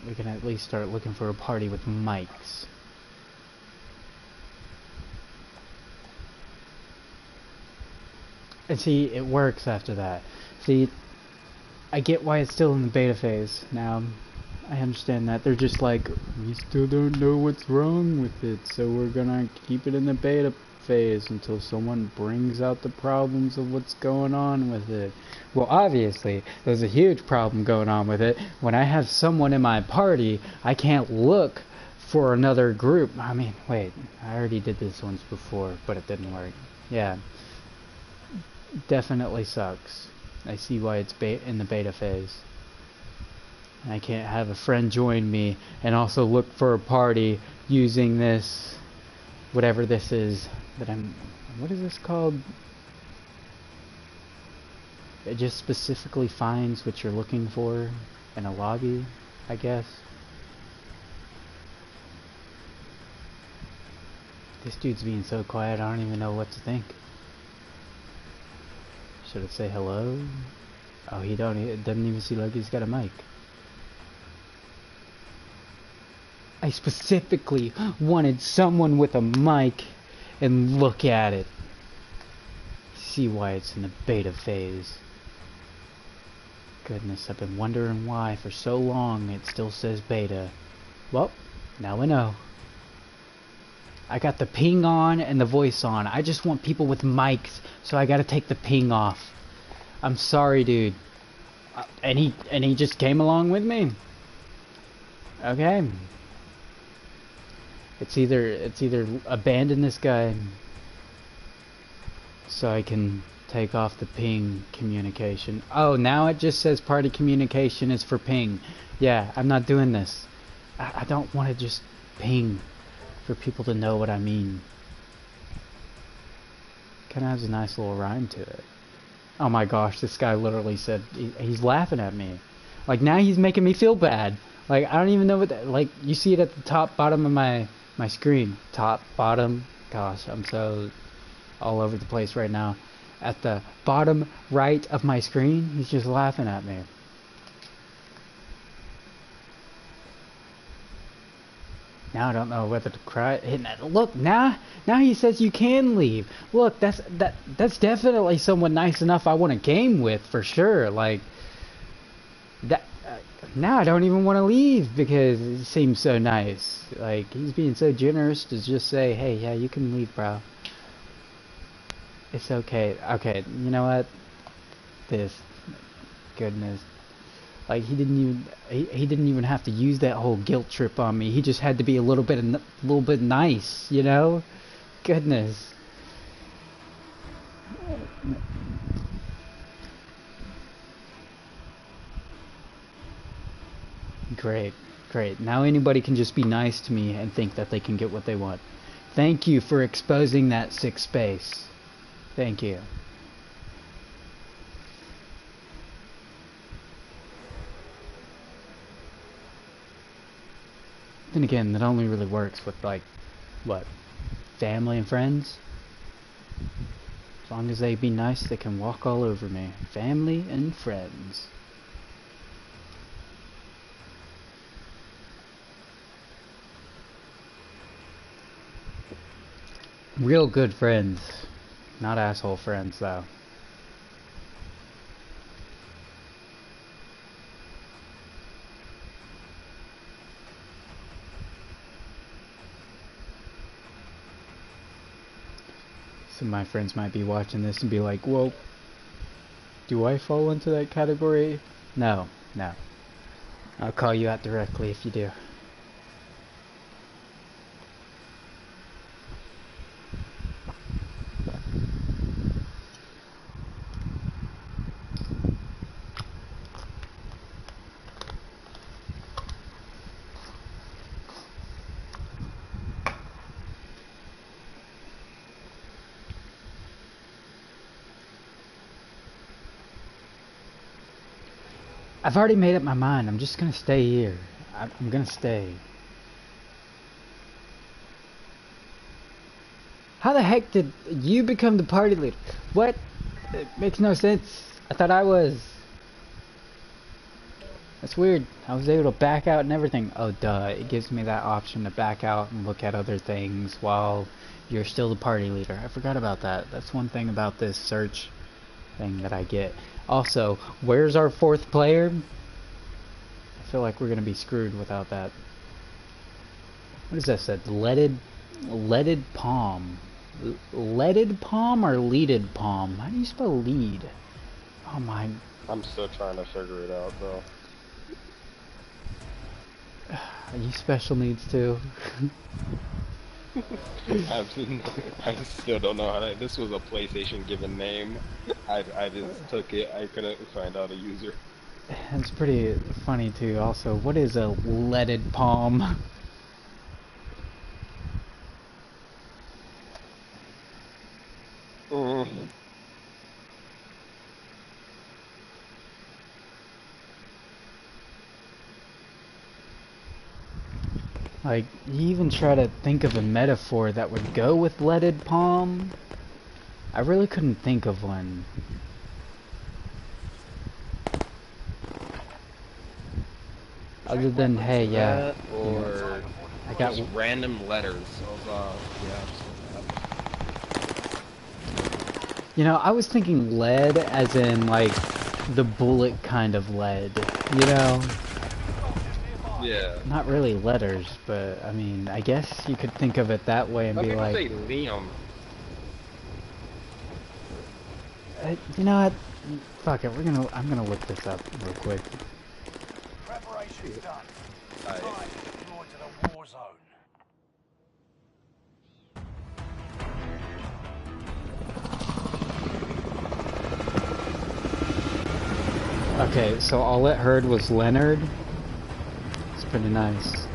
Speaker 1: we can at least start looking for a party with mics. And see, it works after that. See, I get why it's still in the beta phase. Now, I understand that. They're just like, we still don't know what's wrong with it, so we're gonna keep it in the beta phase until someone brings out the problems of what's going on with it. Well, obviously, there's a huge problem going on with it. When I have someone in my party, I can't look for another group. I mean, wait, I already did this once before, but it didn't work. Yeah. Definitely sucks. I see why it's in the beta phase. I can't have a friend join me and also look for a party using this, whatever this is that what is this called? It just specifically finds what you're looking for in a lobby, I guess. This dude's being so quiet, I don't even know what to think. Should I say hello? Oh, it doesn't even seem like he's got a mic. I specifically wanted someone with a mic and look at it. See why it's in the beta phase. Goodness, I've been wondering why for so long it still says beta. Well, now we know. I got the ping on and the voice on. I just want people with mics, so I gotta take the ping off. I'm sorry, dude. And he just came along with me. Okay. It's either abandon this guy so I can take off the ping communication. Oh, now it just says party communication is for ping. Yeah, I'm not doing this. I don't want to just ping for people to know what I mean. Kind of has a nice little rhyme to it. Oh my gosh, this guy literally said he's laughing at me. Like, now he's making me feel bad. Like, I don't even know what that, like, you see it at the top bottom of my screen. Top, bottom. Gosh, I'm so all over the place right now. At the bottom right of my screen, he's just laughing at me. Now I don't know whether to cry. Look, now he says you can leave. Look, that's definitely someone nice enough I want to game with for sure. Like that. Now I don't even want to leave because it seems so nice. Like, he's being so generous to just say, "Hey, yeah, you can leave, bro. It's okay." Okay, you know what? Goodness. Like, he didn't even have to use that whole guilt trip on me. He just had to be a little bit nice, you know? Goodness. Great. Now anybody can just be nice to me and think that they can get what they want. Thank you for exposing that sick space. Thank you. Then again, that only really works with, like, what? Family and friends? As long as they be nice, they can walk all over me. Family and friends. Real good friends. Not asshole friends, though. Some of my friends might be watching this and be like, well, do I fall into that category? No, no. I'll call you out directly if you do. I've already made up my mind. I'm just gonna stay here. I'm gonna stay. How the heck did you become the party leader? What? It makes no sense. I thought I was. That's weird. I was able to back out and everything. Oh, duh. It gives me that option to back out and look at other things while you're still the party leader. I forgot about that. That's one thing about this search thing that I get. Also, where's our fourth player? I feel like we're gonna be screwed without that. What is that said? Leaded palm. Leaded palm or leaded palm? How do you spell lead? Oh my.
Speaker 5: I'm still trying to figure it out, though.
Speaker 1: Are you special needs too?
Speaker 5: I still don't know how to. This was a PlayStation given name. I just took it. I couldn't find out a user.
Speaker 1: It's pretty funny too. Also, what is a leaded palm? Like, you even try to think of a metaphor that would go with leaded palm. I really couldn't think of one. Other than, hey, yeah.
Speaker 5: Or
Speaker 1: I got
Speaker 5: just random letters of,
Speaker 1: You know, I was thinking lead as in, like, the bullet kind of lead, you know?
Speaker 5: yeah.
Speaker 1: Not really letters, but, I mean, I guess you could think of it that way and
Speaker 5: Some
Speaker 1: be
Speaker 5: people
Speaker 1: like...
Speaker 5: say Liam.
Speaker 1: You know what? Fuck it, I'm gonna look this up real quick.
Speaker 3: Preparations done.
Speaker 5: Aye.
Speaker 3: Time to deploy to the war zone.
Speaker 1: Okay, so all it heard was Leonard. It's pretty nice.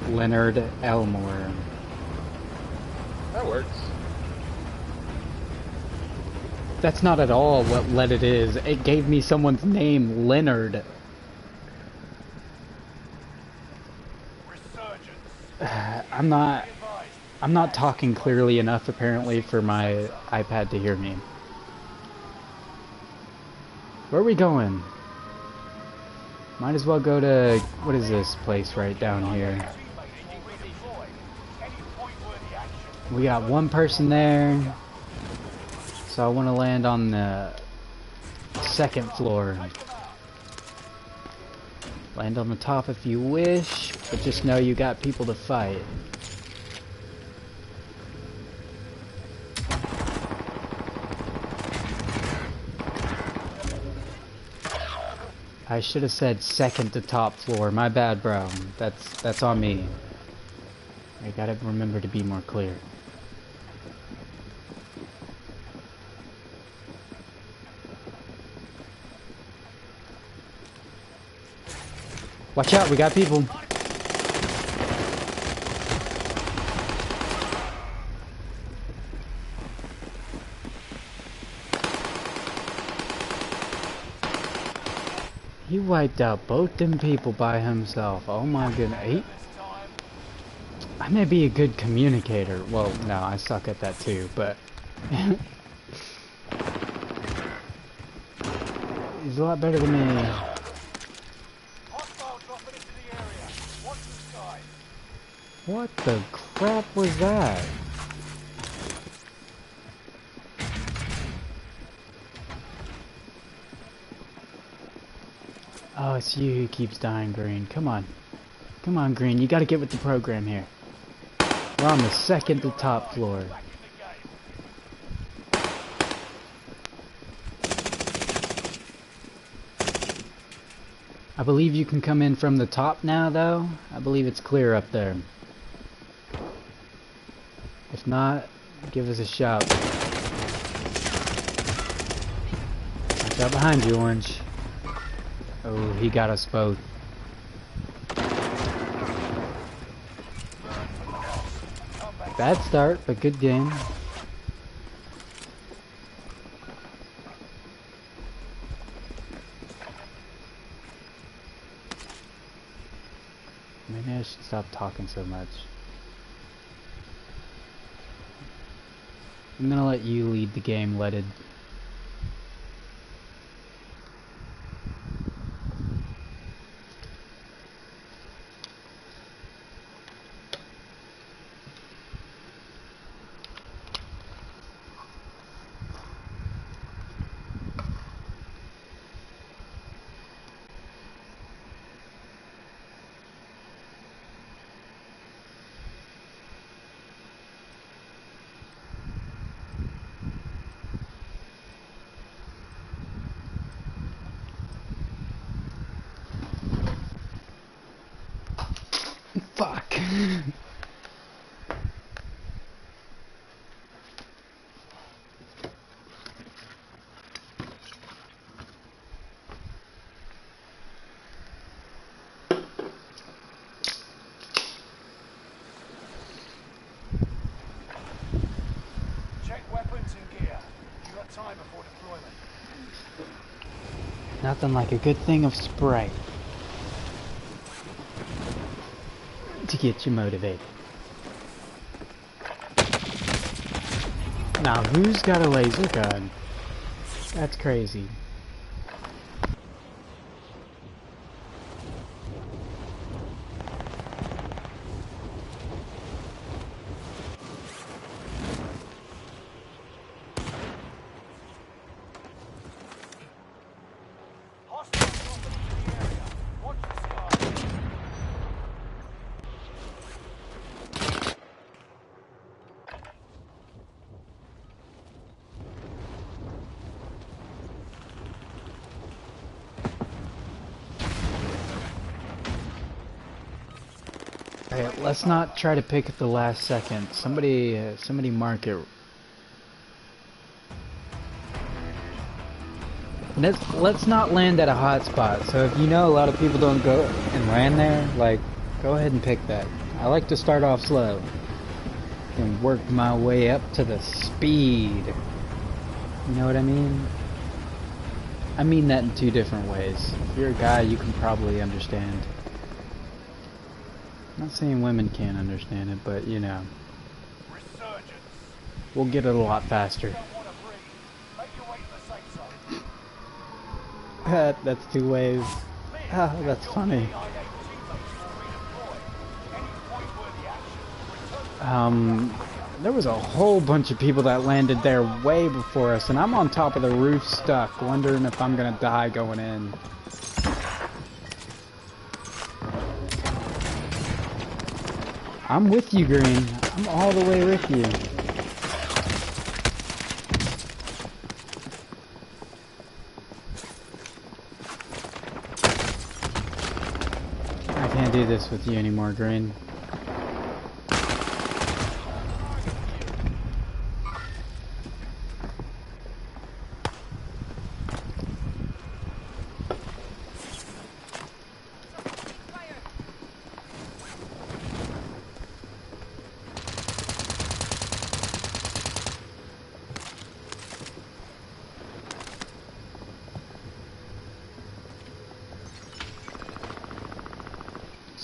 Speaker 1: Leonard Elmore.
Speaker 5: That works.
Speaker 1: That's not at all what let it is. It gave me someone's name, Leonard.
Speaker 3: Resurgence.
Speaker 1: I'm not talking clearly enough apparently for my iPad to hear me. Where are we going? Might as well go to, what is this place right down here? We got one person there. So I want to land on the second floor. Land on the top if you wish, but just know you got people to fight. I should have said second to top floor. My bad, bro. That's on me. I gotta remember to be more clear. Watch out, we got people. He wiped out both them people by himself. Oh my goodness. I may be a good communicator. Well, no, I suck at that too, but... He's a lot better than me. What the crap was that? Oh, it's you who keeps dying, Green. Come on. Come on, Green. You gotta get with the program here. We're on the second to top floor. I believe you can come in from the top now, though. I believe it's clear up there. If not, give us a shout. Watch out behind you, Orange. Oh, he got us both. Bad start, but good game. Maybe I should stop talking so much. I'm gonna let you lead the game, Leaded. Fuck.
Speaker 3: Check weapons and gear. You got time before deployment.
Speaker 1: Nothing like a good thing of Sprite to get you motivated. Now, who's got a laser gun? That's crazy. Alright, let's not try to pick at the last second. Somebody mark it. Let's not land at a hot spot. So if you know a lot of people don't go and land there, like, go ahead and pick that. I like to start off slow and work my way up to the speed. You know what I mean? I mean that in two different ways. If you're a guy, you can probably understand. I'm not saying women can't understand it, but you know, we'll get it a lot faster. That's two ways. Ah, that's funny. There was a whole bunch of people that landed there way before us, and I'm on top of the roof stuck, wondering if I'm gonna die going in. I'm with you, Green. I'm all the way with you. I can't do this with you anymore, Green.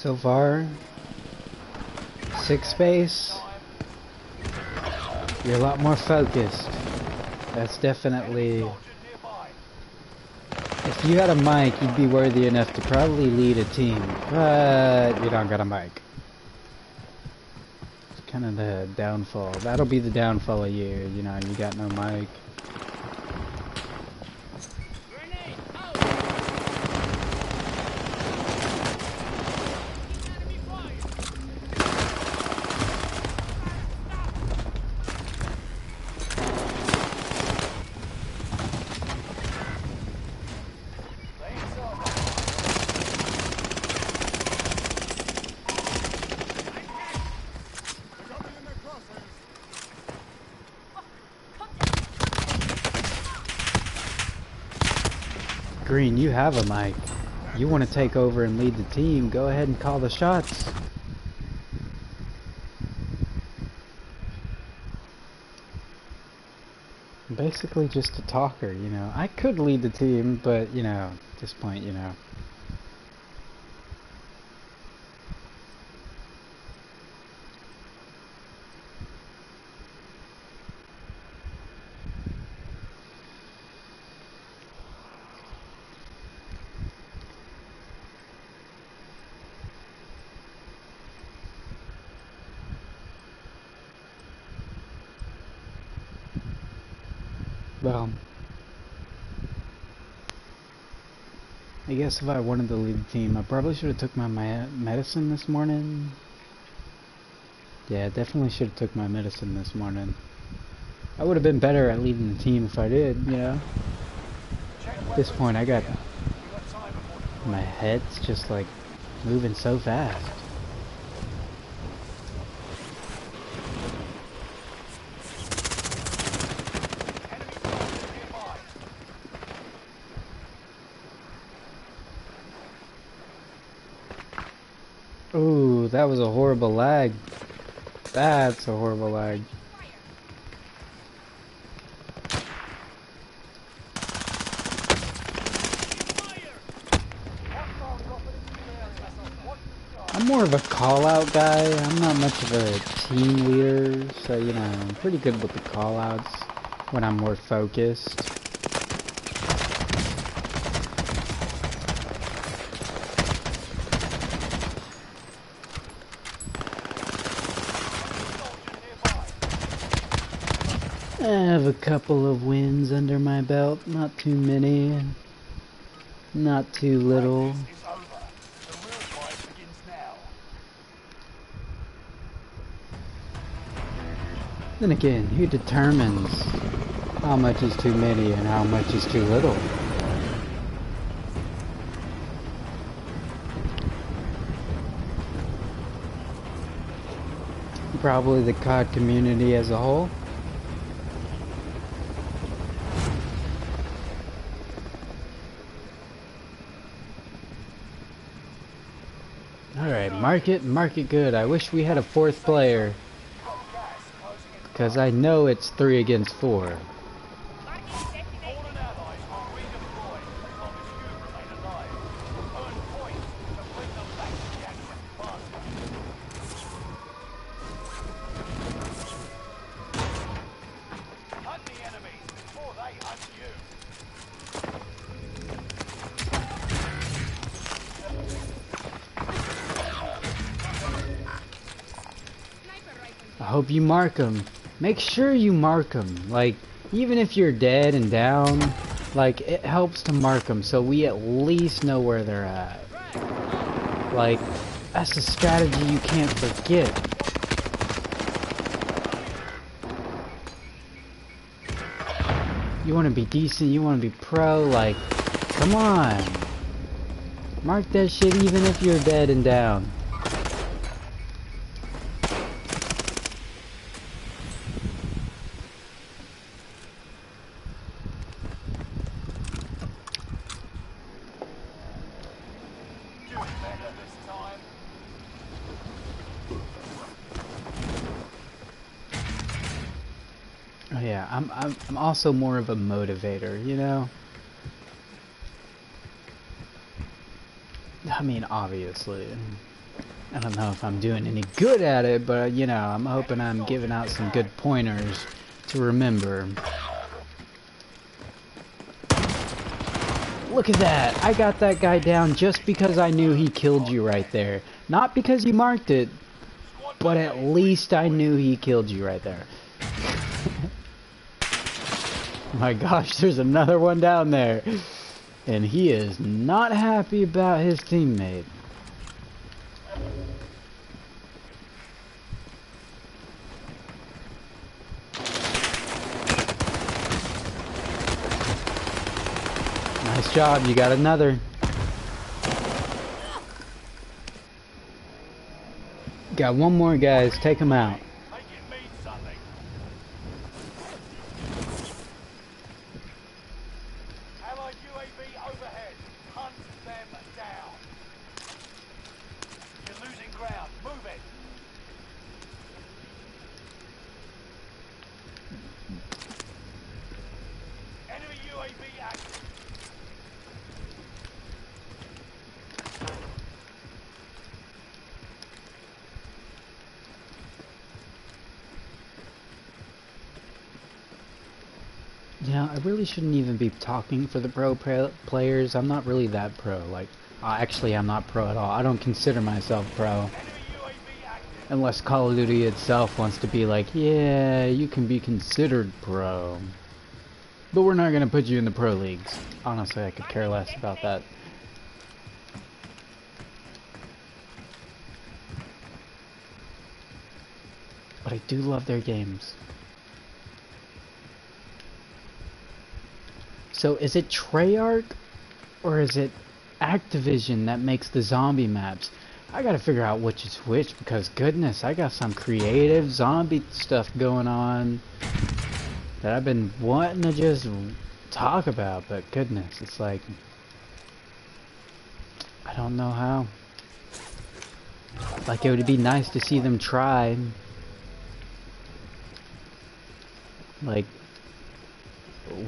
Speaker 1: So far, 6 base. You're a lot more focused. That's definitely... If you had a mic, you'd be worthy enough to probably lead a team, but you don't got a mic. It's kind of the downfall. That'll be the downfall of you, you know, you got no mic. Green, you have a mic. You want to take over and lead the team, go ahead and call the shots. I'm basically just a talker, you know. I could lead the team, but, you know, at this point, you know. Well, I guess if I wanted to lead the team, I probably should have took my medicine this morning. Yeah, definitely should have took my medicine this morning. I would have been better at leading the team if I did, you know. At this point, I got... my head's just like moving so fast. Ooh, that was a horrible lag. That's a horrible lag. I'm more of a call-out guy. I'm not much of a team leader, so you know, I'm pretty good with the call-outs when I'm more focused. I have a couple of wins under my belt, not too many, not too little. Then again, who determines how much is too many and how much is too little? Probably the COD community as a whole. Alright, mark it good. I wish we had a 4th player. Because I know it's 3 against 4. I hope you mark them. Make sure you mark them. Like, even if you're dead and down, like, it helps to mark them so we at least know where they're at. Like, that's a strategy you can't forget. You want to be decent, you want to be pro, like, come on. Mark that shit even if you're dead and down. Yeah, I'm also more of a motivator, you know? I mean, obviously. I don't know if I'm doing any good at it, but you know, I'm hoping I'm giving out some good pointers to remember. Look at that! I got that guy down just because I knew he killed you right there. Not because you marked it, but at least I knew he killed you right there. My gosh, there's another one down there. And he is not happy about his teammate. Nice job, you got another. Got one more, guys. Take him out.
Speaker 3: Make it mean something. Allied UAV overhead. Hunt them down. You're losing ground. Move it. Enemy UAV active.
Speaker 1: You know, I really shouldn't even be talking for the players. I'm not really that pro. Like, actually, I'm not pro at all. I don't consider myself pro.
Speaker 3: Enemy UAV active.
Speaker 1: Unless Call of Duty itself wants to be like, yeah, you can be considered pro. But we're not going to put you in the pro leagues. Honestly, I could care less about that. But I do love their games. So is it Treyarch or is it Activision that makes the zombie maps? I gotta figure out which is which because goodness, I got some creative zombie stuff going on that I've been wanting to just talk about, but goodness, it's like I don't know how. Like it would be nice to see them try. Like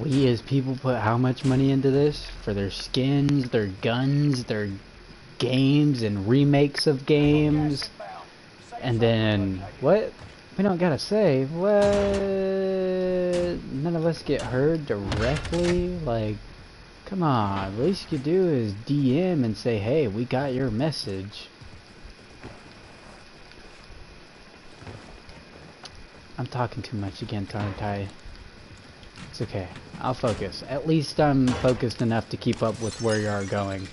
Speaker 1: we as people put how much money into this for their skins, their guns, their games and remakes of games, and then what? We don't gotta say what? None of us get heard directly. Like, come on, the least you could do is DM and say, hey, we got your message. I'm talking too much again, aren't I? It's okay. I'll focus. At least I'm focused enough to keep up with where you are going.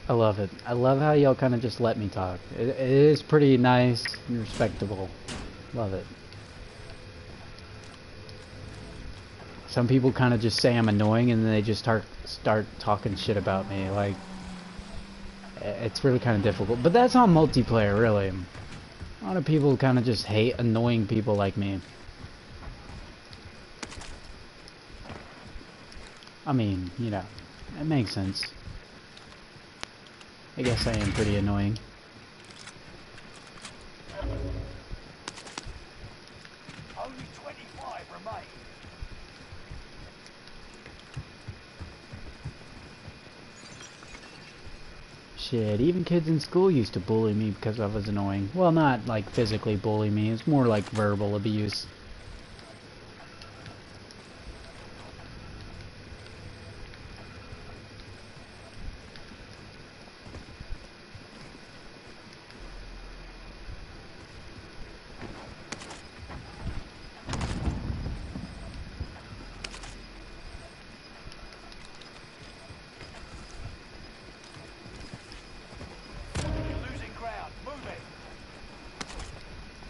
Speaker 1: I love it. I love how y'all kind of just let me talk. It is pretty nice and respectable. Love it. Some people kind of just say I'm annoying and then they just start talking shit about me. Like, it's really kind of difficult. But that's on multiplayer, really. A lot of people kind of just hate annoying people like me. I mean, you know, it makes sense. I guess I am pretty annoying.
Speaker 3: Only 25 remain.
Speaker 1: Shit, even kids in school used to bully me because I was annoying. Well, not like physically bully me, it's more like verbal abuse.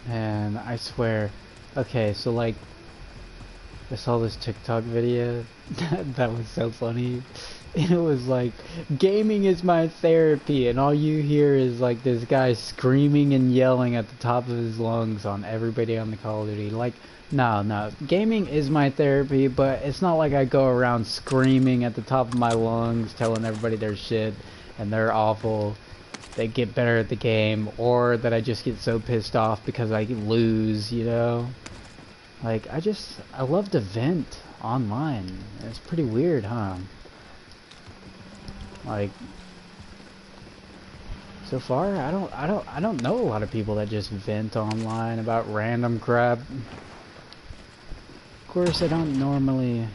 Speaker 1: And I swear, okay, so like, I saw this TikTok video that was so funny. And it was like, gaming is my therapy, and all you hear is like this guy screaming and yelling at the top of his lungs on everybody on the Call of Duty. Like, no, gaming is my therapy, but it's not like I go around screaming at the top of my lungs, telling everybody they're shit and they're awful. They get better at the game, or that I just get so pissed off because I lose, you know? Like, I love to vent online. It's pretty weird, huh? Like, so far, I don't know a lot of people that just vent online about random crap. Of course, I don't normally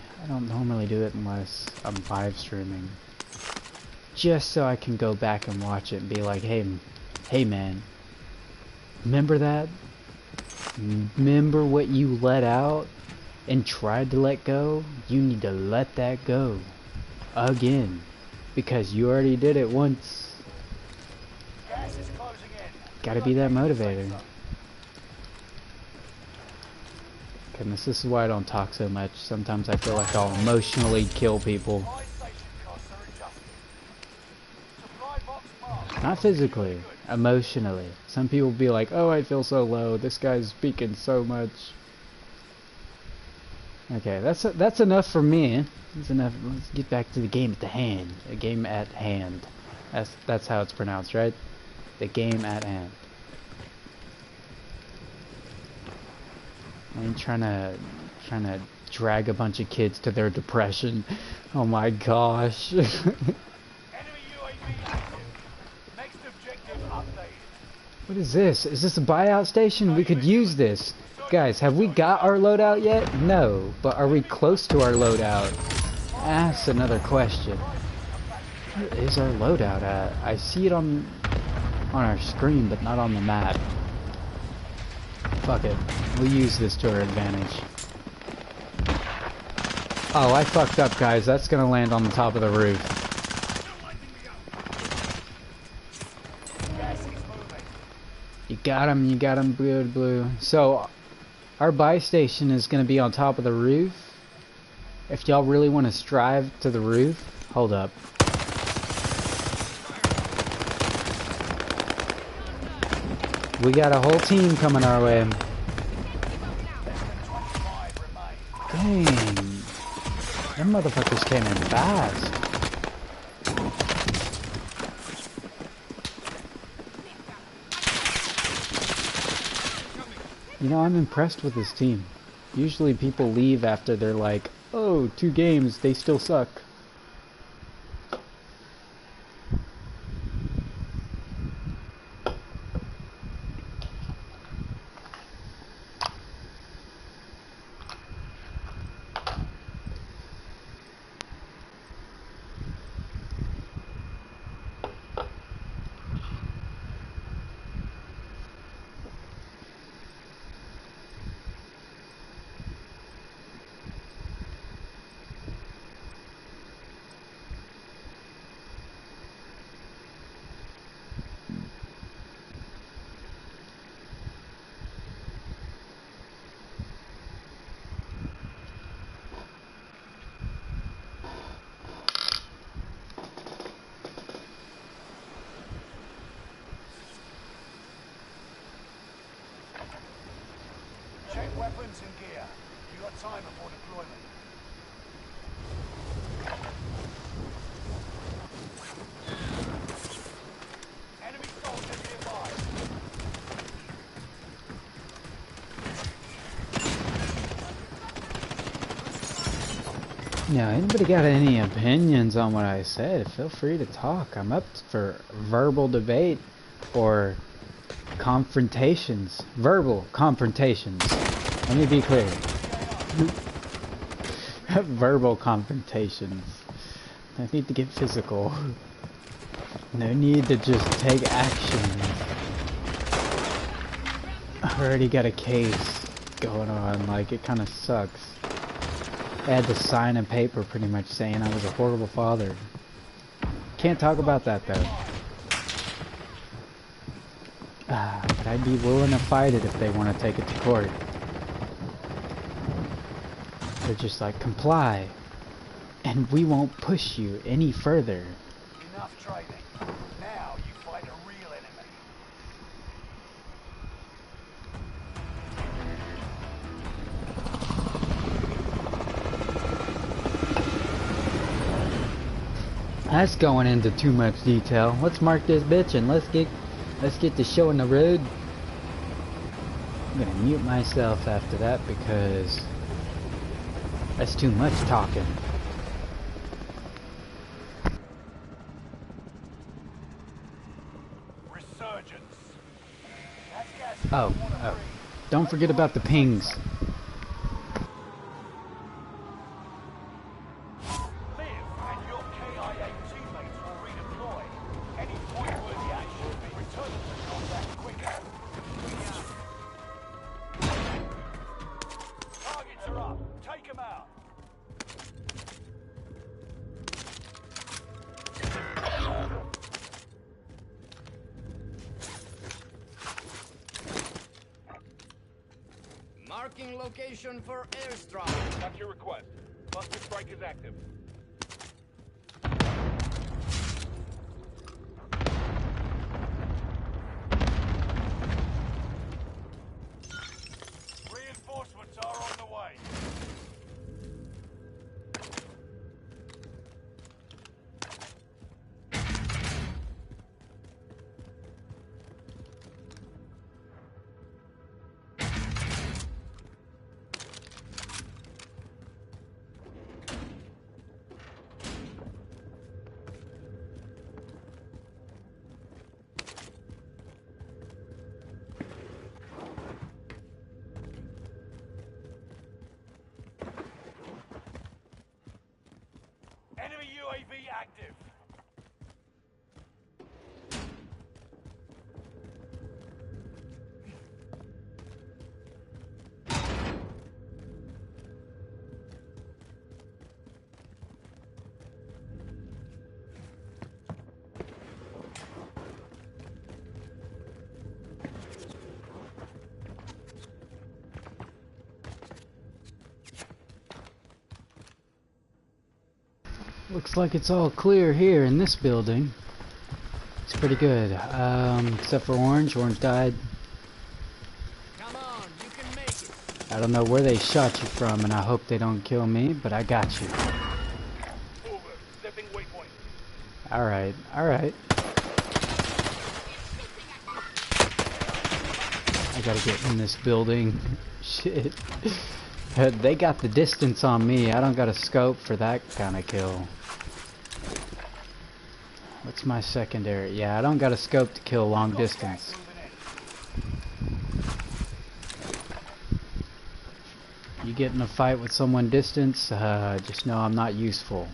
Speaker 1: do it unless I'm live streaming. Just so I can go back and watch it and be like, hey man, remember that? Remember what you let out and tried to let go? You need to let that go again, because you already did it once.
Speaker 3: Gas is closing in.
Speaker 1: Gotta be that motivator. Goodness, this is why I don't talk so much. Sometimes I feel like I'll emotionally kill people.
Speaker 3: Supply station costs are adjusted. Supply box marked.
Speaker 1: Not physically, emotionally. Some people be like, oh, I feel so low, this guy's speaking so much. Okay, that's enough for me. That's enough. Let's get back to the game at the hand. The game at hand. That's how it's pronounced, right? The game at hand. I ain't trying to drag a bunch of kids to their depression. Oh my gosh.
Speaker 3: Enemy UAV active. Next objective updated.
Speaker 1: What is this? Is this a buyout station? We could use this. Guys, have we got our loadout yet? No. But are we close to our loadout? That's another question. Where is our loadout at? I see it on our screen, but not on the map. Fuck it. We'll use this to our advantage. Oh, I fucked up, guys. That's gonna land on the top of the roof. You got him, blue. So, our buy station is gonna be on top of the roof. If y'all really want to strive to the roof, hold up. We got a whole team coming our way. Dang. Them motherfuckers came in fast. You know, I'm impressed with this team. Usually people leave after they're like, oh, 2 games, they still suck.
Speaker 3: Check weapons and gear. You got time before deployment. Enemy soldier nearby.
Speaker 1: Now, anybody got any opinions on what I said? Feel free to talk. I'm up for verbal debate or confrontations. Verbal confrontations. Let me be clear. Verbal confrontations. I need to get physical. No need to just take action. I already got a case going on. Like, it kind of sucks. I had to sign a paper pretty much saying I was a horrible father. Can't talk about that though. But I'd be willing to fight it if they want to take it to court. They're just like, comply, and we won't push you any further.
Speaker 3: Enough training. Now you fight a real enemy.
Speaker 1: That's going into too much detail. Let's mark this bitch and let's get the show on the road. I'm gonna mute myself after that because that's too much talking. Oh, oh. Don't forget about the pings.
Speaker 3: Live and your KIA teammates will redeploy. Any point-worthy action will be returned to contact quicker. Targets are up. Take them out.
Speaker 6: Marking location for airstrike.
Speaker 3: That's your request. Buster strike is active. Reinforcements are on the way. Enemy UAV active.
Speaker 1: Looks like it's all clear here in this building. It's pretty good. Except for Orange. Orange died.
Speaker 6: Come on, you can make it.
Speaker 1: I don't know where they shot you from, and I hope they don't kill me, but I got you.
Speaker 3: Over. Stepping waypoint.
Speaker 1: Alright, alright. I gotta get in this building. Shit. They got the distance on me. I don't got a scope for that kind of kill. What's my secondary? Yeah, I don't got a scope to kill long distance. You get in a fight with someone distance, just know I'm not useful.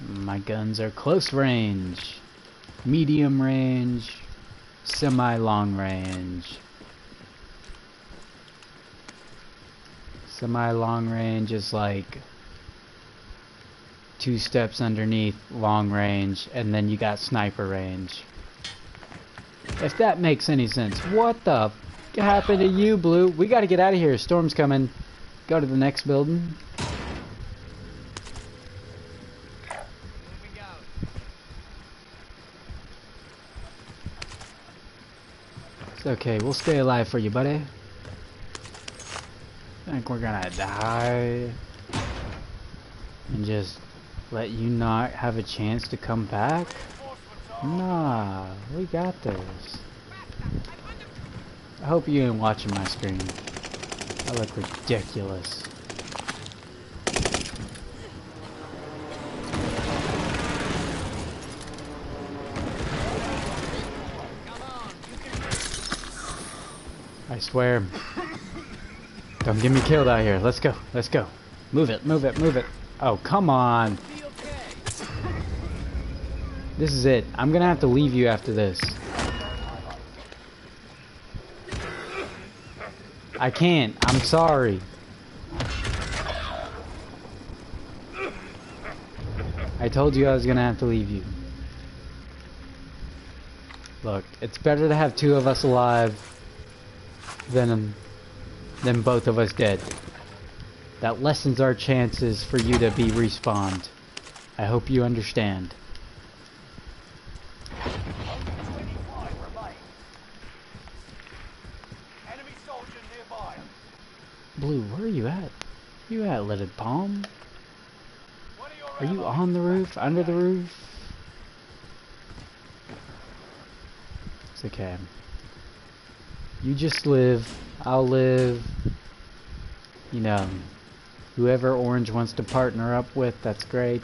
Speaker 1: My guns are close range, medium range, semi-long range. Semi-long range is like 2 steps underneath long range, and then you got sniper range. If that makes any sense. What the f happened to you, Blue? We gotta get out of here. Storm's coming. Go to the next building.
Speaker 6: Here we go.
Speaker 1: It's okay. We'll stay alive for you, buddy. I think we're gonna die and just let you not have a chance to come back? Nah, we got this. I hope you ain't watching my screen. I look ridiculous. I swear. Don't get me killed out here. Let's go. Let's go. Move it. Move it. Move it. Oh, come on. This is it. I'm gonna have to leave you after this. I can't. I'm sorry. I told you I was gonna have to leave you. Look, it's better to have 2 of us alive than both of us dead. That lessens our chances for you to be respawned. I hope you understand.
Speaker 3: 25 remain. Enemy soldier nearby.
Speaker 1: Blue, where are you at? You at Lidded Palm?
Speaker 3: One of your
Speaker 1: Are you
Speaker 3: allies
Speaker 1: on the
Speaker 3: is
Speaker 1: roof?
Speaker 3: back
Speaker 1: Under the
Speaker 3: today.
Speaker 1: roof? It's okay. You just live. I'll live. You know, whoever Orange wants to partner up with, that's great.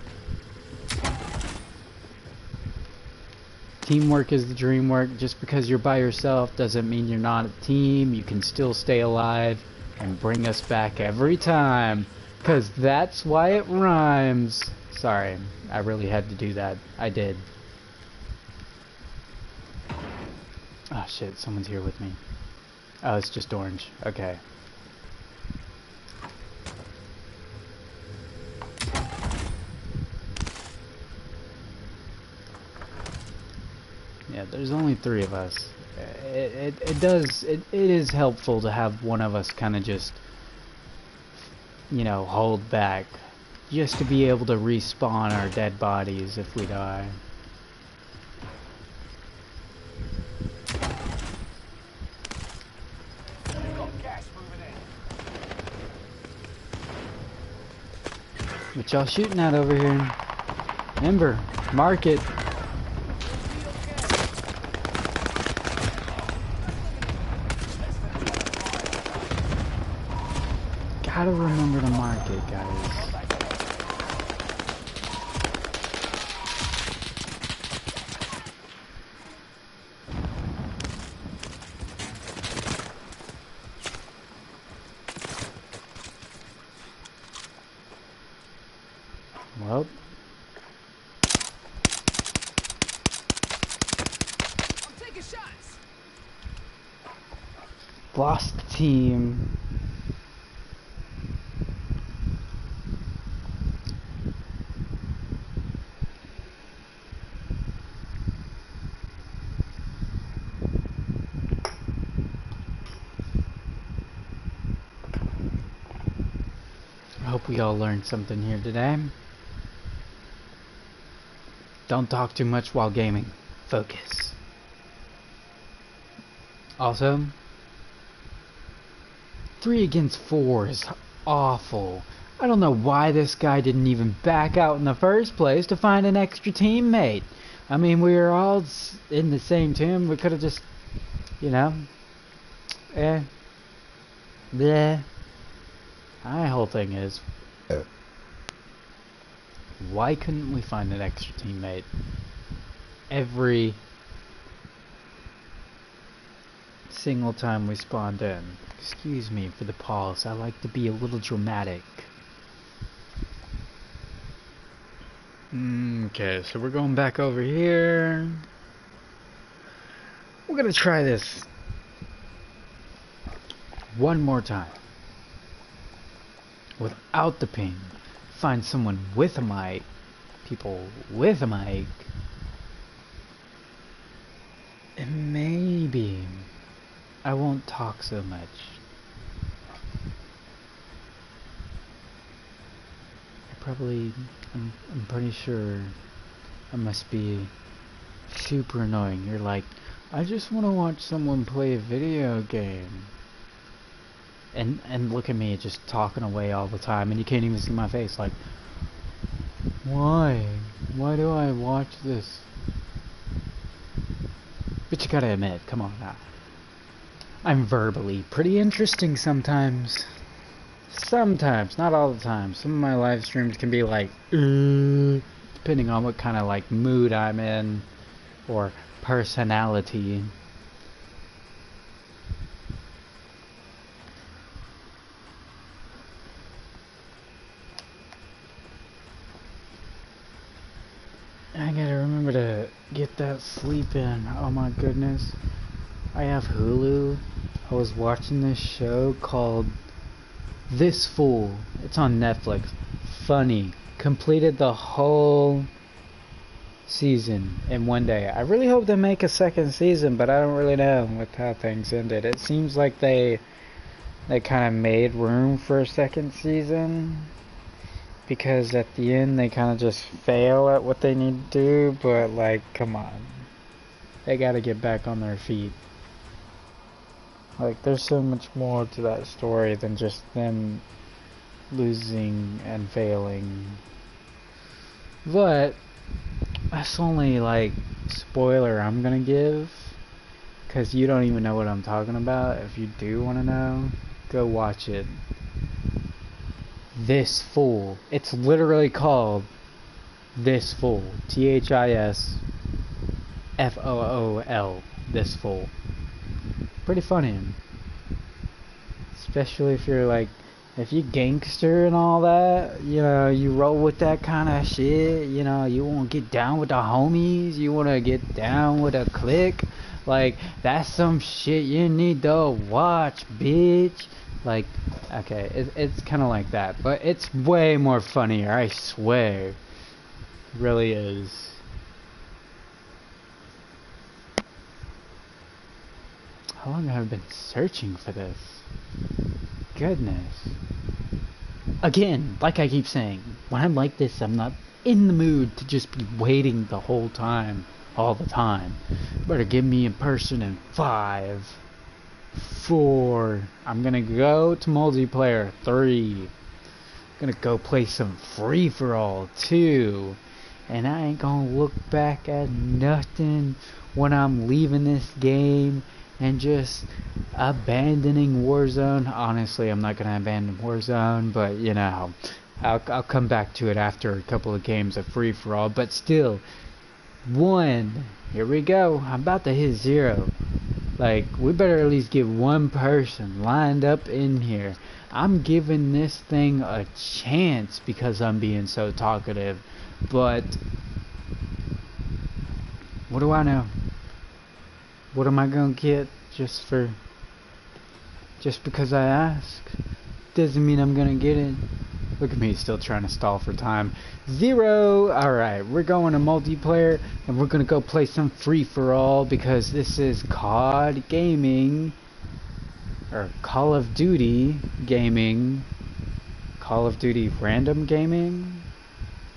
Speaker 1: teamwork is the dream work. Just because you're by yourself doesn't mean you're not a team. You can still stay alive and bring us back every time. Because that's why it rhymes. Sorry, I really had to do that. I did. Oh shit, someone's here with me. Oh, it's just orange. Okay. Yeah, there's only 3 of us. It is helpful to have one of us kind of just, you know, hold back, just to be able to respawn our dead bodies if we die.
Speaker 3: We've got gas moving in.
Speaker 1: What y'all shooting at over here? Remember, mark it. Gotta remember to mark it, guys. Well,
Speaker 6: I'm taking shots.
Speaker 1: lost the team. I hope we all learned something here today. Don't talk too much while gaming. Focus. Also, 3 against 4 is awful. I don't know why this guy didn't even back out in the first place to find an extra teammate. I mean, we were all in the same team. We could have just, you know, bleh. My whole thing is, why couldn't we find an extra teammate? Every single time we spawned in. Excuse me for the pause. I like to be a little dramatic. Okay, so we're going back over here. We're gonna try this one more time. Without the ping. Find someone with a mic. People with a mic. And maybe I won't talk so much. I'm pretty sure I must be super annoying. You're like, I just want to watch someone play a video game. And look at me just talking away all the time, and you can't even see my face. Like, why? Why do I watch this? But you gotta admit, come on now. I'm verbally pretty interesting sometimes. Sometimes, not all the time. Some of my live streams can be like, depending on what kind of like mood I'm in, or personality. I gotta remember to get that sleep in. Oh my goodness. I have Hulu. I was watching this show called This Fool. It's on Netflix. Funny. Completed the whole season in one day. I really hope they make a second season, but I don't really know with how things ended. It seems like they kind of made room for a second season, because at the end they kind of just fail at what they need to do, but like, come on. They gotta get back on their feet. Like, there's so much more to that story than just them losing and failing. But that's only like spoiler I'm gonna give, because you don't even know what I'm talking about. If you do want to know, go watch it. This Fool. It's literally called This Fool. THIS FOOL this full. Pretty funny. Especially if you're like, if you gangster and all that, you know, you roll with that kind of shit, you know, you want to get down with the homies, you want to get down with a clique, like, that's some shit you need to watch, bitch. Like, okay, it's kind of like that, but it's way more funnier, I swear. It really is. How long have I been searching for this? Goodness. Again, like I keep saying, when I'm like this, I'm not in the mood to just be waiting the whole time, all the time. Better give me a person in 5, 4. I'm gonna go to multiplayer 3. Gonna go play some free-for-all 2. And I ain't gonna look back at nothing when I'm leaving this game and just abandoning Warzone. Honestly, I'm not gonna abandon Warzone, but you know, I'll come back to it after a couple of games of free-for-all. But still, 1. Here we go. I'm about to hit 0. Like, we better at least get one person lined up in here. I'm giving this thing a chance because I'm being so talkative. But what do I know? What am I gonna get just because I ask? Doesn't mean I'm gonna get it. Look at me still trying to stall for time. 0! Alright, we're going to multiplayer and we're gonna go play some free-for-all because this is COD Gaming. Or Call of Duty Gaming. Call of Duty Random Gaming?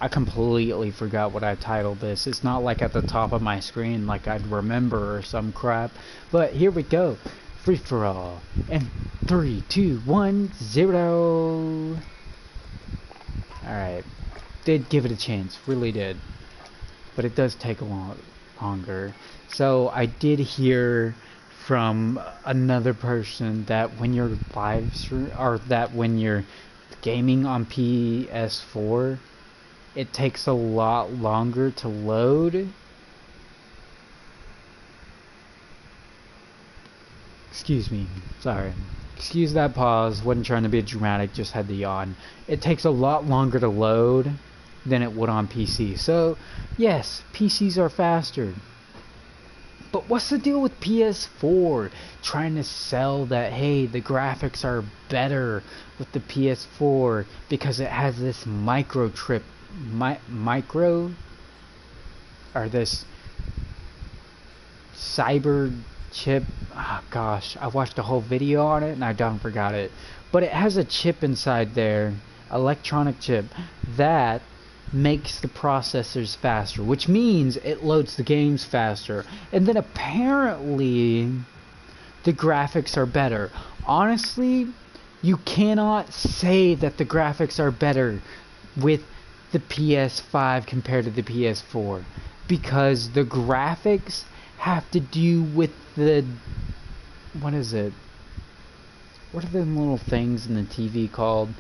Speaker 1: I completely forgot what I titled this. It's not like at the top of my screen like I'd remember or some crap. But here we go. Free for all. And 3, 2, 1, 0. Alright. Did give it a chance. Really did. But it does take a lot longer. So I did hear from another person that when you're live stream, or that when you're gaming on PS4, it takes a lot longer to load. Excuse me, sorry. Excuse that pause, wasn't trying to be dramatic, just had to yawn. It takes a lot longer to load than it would on PC. So, yes, PCs are faster. But what's the deal with PS4? Trying to sell that, hey, the graphics are better with the PS4 because it has this microchip, or this cyber chip. Oh gosh, I watched a whole video on it and I done forgot it. But it has a chip inside there, electronic chip, that makes the processors faster, which means it loads the games faster. And then apparently the graphics are better. Honestly, you cannot say that the graphics are better with the PS5 compared to the PS4, because the graphics have to do with the, what is it? What are them little things in the TV called?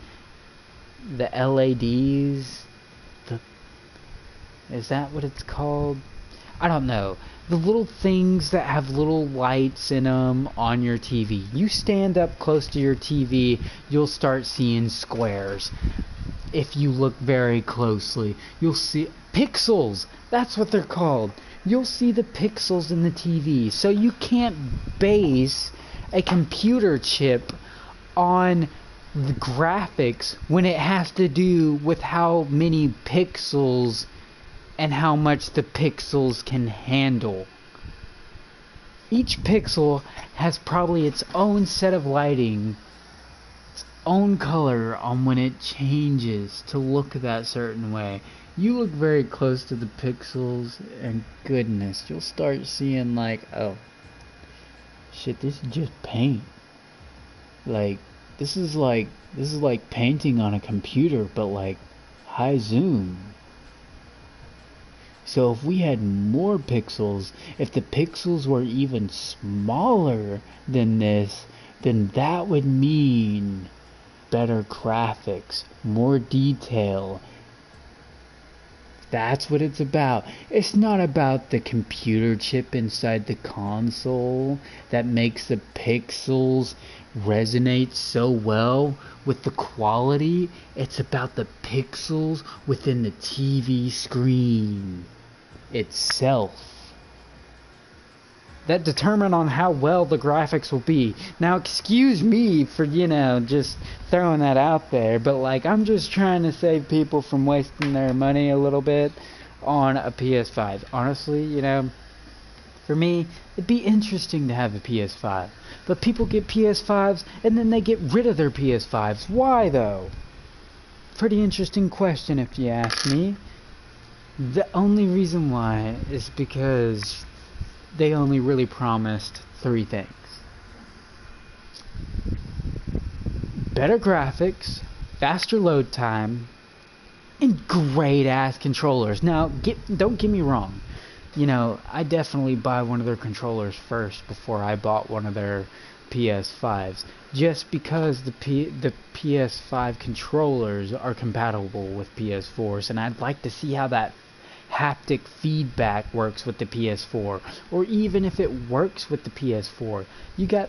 Speaker 1: The LEDs? Is that what it's called? I don't know. The little things that have little lights in them on your TV. You stand up close to your TV, you'll start seeing squares. If you look very closely, you'll see pixels. That's what they're called. You'll see the pixels in the TV. So you can't base a computer chip on the graphics when it has to do with how many pixels and how much the pixels can handle. Each pixel has probably its own set of lighting, its own color on when it changes to look that certain way. You look very close to the pixels and goodness, you'll start seeing like, oh shit, this is just paint. Like this is like painting on a computer, but like high zoom. So if we had more pixels, if the pixels were even smaller than this, then that would mean better graphics, more detail. That's what it's about. It's not about the computer chip inside the console that makes the pixels resonate so well with the quality. It's about the pixels within the TV screen itself that determine on how well the graphics will be. Now, excuse me for, just throwing that out there, but like, I'm just trying to save people from wasting their money a little bit on a PS5. Honestly, for me, it'd be interesting to have a PS5. But people get PS5s and then they get rid of their PS5s. Why though? Pretty interesting question if you ask me. The only reason why is because they only really promised 3 things. Better graphics, faster load time, and great ass controllers. Now, don't get me wrong. I definitely buy one of their controllers first before I bought one of their PS5s. Just because the PS5 controllers are compatible with PS4s, and I'd like to see how that haptic feedback works with the PS4, or even if it works with the PS4. You got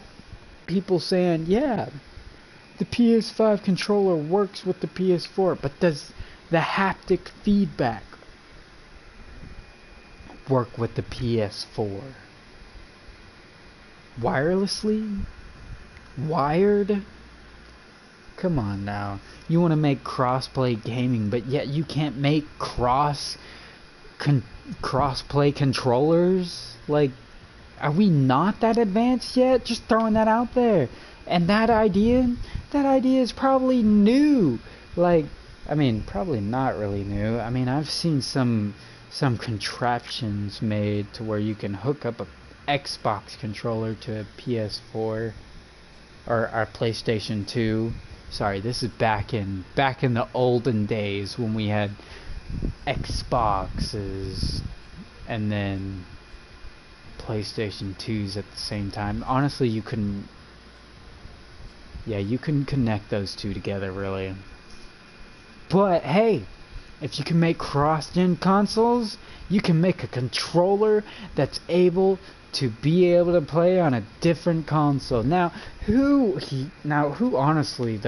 Speaker 1: people saying, yeah, the PS5 controller works with the PS4, but does the haptic feedback work with the PS4? Wirelessly? Wired? Come on now. You want to make cross-play gaming, but yet you can't make cross-play controllers? Like, are we not that advanced yet? Just throwing that out there. And that idea is probably new. Like, probably not really new. I've seen some contraptions made to where you can hook up a Xbox controller to a PS4 or a PlayStation 2. Sorry, this is back in the olden days when we had Xboxes and then PlayStation 2s at the same time. Honestly, you couldn't connect those two together really. But hey, if you can make cross-gen consoles, you can make a controller that's able to be able to play on a different console. Now, who honestly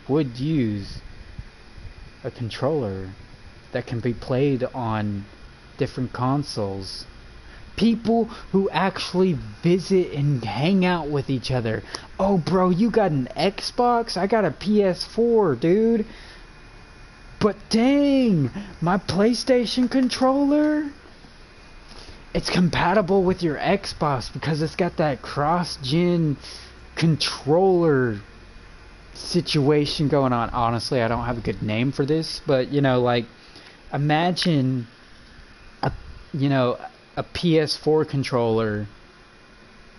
Speaker 1: would use a controller that can be played on different consoles? People who actually visit and hang out with each other. Oh bro, you got an Xbox? I got a PS4, dude. But dang, my PlayStation controller, it's compatible with your Xbox because it's got that cross-gen controller situation going on. Honestly, I don't have a good name for this, but like, imagine a PS4 controller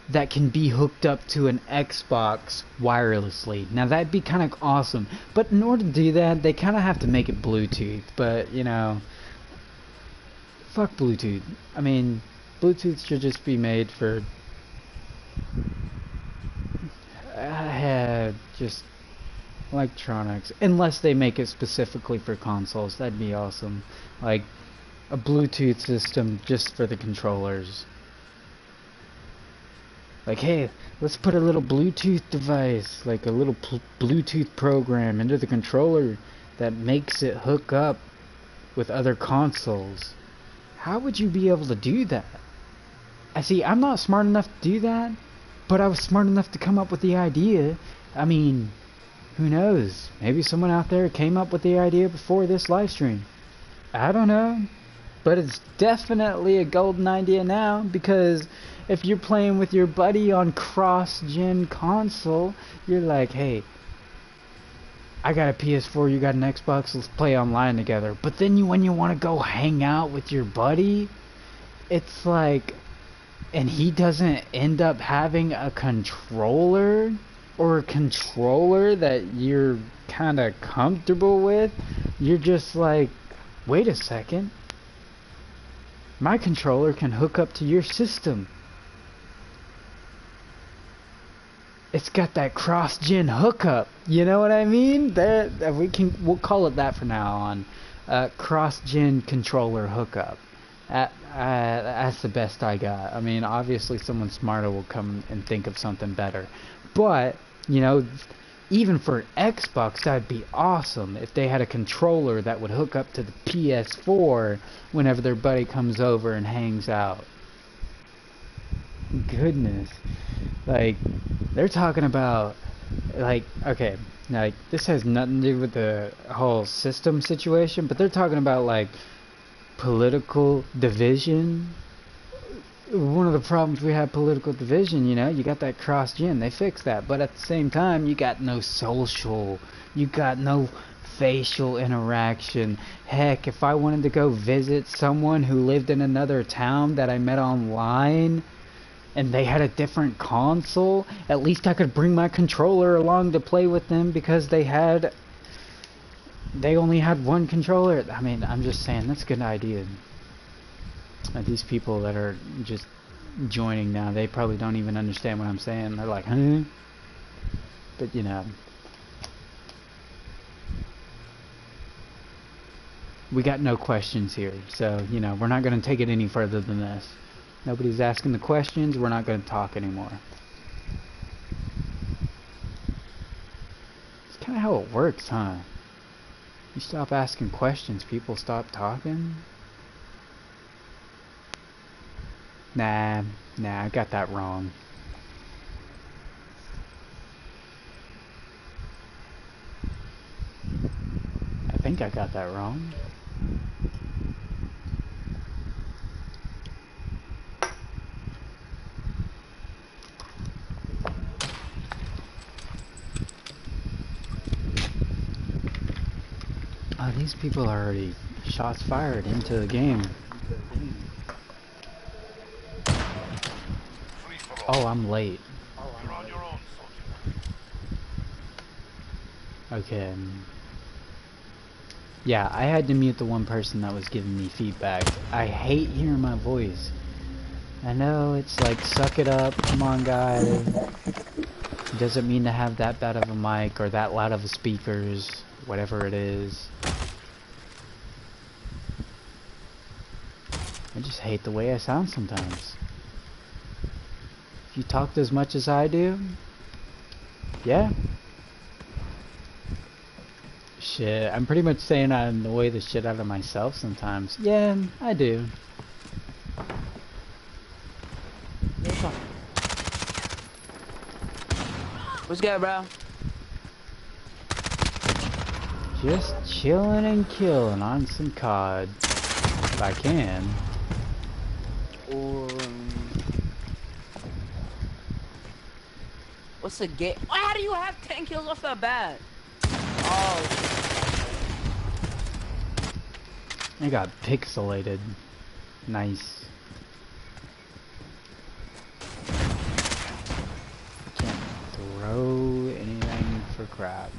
Speaker 1: that can be hooked up to an Xbox wirelessly. Now that'd be kind of awesome, but in order to do that, they kind of have to make it Bluetooth. But fuck Bluetooth. Bluetooth should just be made for just electronics, unless they make it specifically for consoles. That'd be awesome. Like a Bluetooth system just for the controllers. Like, hey, let's put a little Bluetooth device, like a little Bluetooth program into the controller that makes it hook up with other consoles. How would you be able to do that? I'm not smart enough to do that, but I was smart enough to come up with the idea. Who knows? Maybe someone out there came up with the idea before this live stream. I don't know. But it's definitely a golden idea now, because if you're playing with your buddy on cross-gen console, you're like, hey, I got a PS4, you got an Xbox, let's play online together. But then when you want to go hang out with your buddy, it's like, and he doesn't end up having a controller, or a controller that you're kind of comfortable with, you're just like, wait a second. My controller can hook up to your system. It's got that cross-gen hookup. You know what I mean? We'll call it that for now on. cross-gen controller hookup. That's the best I got. I mean, obviously someone smarter will come and think of something better. But, you know, even for Xbox, that'd be awesome if they had a controller that would hook up to the PS4 whenever their buddy comes over and hangs out. Goodness. Like, they're talking about, like, okay, like, this has nothing to do with the whole system situation, but they're talking about, like, political division. One of the problems we have political division, you know, you got that cross-gen, they fixed that, but at the same time, you got no social, you got no facial interaction. Heck, if I wanted to go visit someone who lived in another town that I met online, and they had a different console, at least I could bring my controller along to play with them because they only had one controller. I mean, I'm just saying, that's a good idea. These people that are just joining now, they probably don't even understand what I'm saying. They're like, huh? But, you know, we got no questions here, so, you know, we're not going to take it any further than this. Nobody's asking the questions, we're not going to talk anymore. It's kind of how it works, huh? You stop asking questions, people stop talking? Nah, I got that wrong. I think I got that wrong. Oh, these people are already shots fired into the game. Oh, I'm late.
Speaker 3: You're on your own, soldier.
Speaker 1: Okay. Yeah, I had to mute the one person that was giving me feedback. I hate hearing my voice. I know, it's like, suck it up, come on guys. It doesn't mean to have that bad of a mic or that loud of a speakers, whatever it is. I just hate the way I sound sometimes. If you talked as much as I do, yeah. Shit, I'm pretty much saying I annoy the shit out of myself sometimes. Yeah, I do.
Speaker 7: What's good, bro?
Speaker 1: Just chilling and killing on some COD. If I can.
Speaker 7: What's the game? How do you have 10 kills off the bat? Oh.
Speaker 1: I got pixelated. Nice. Can't throw anything for crap.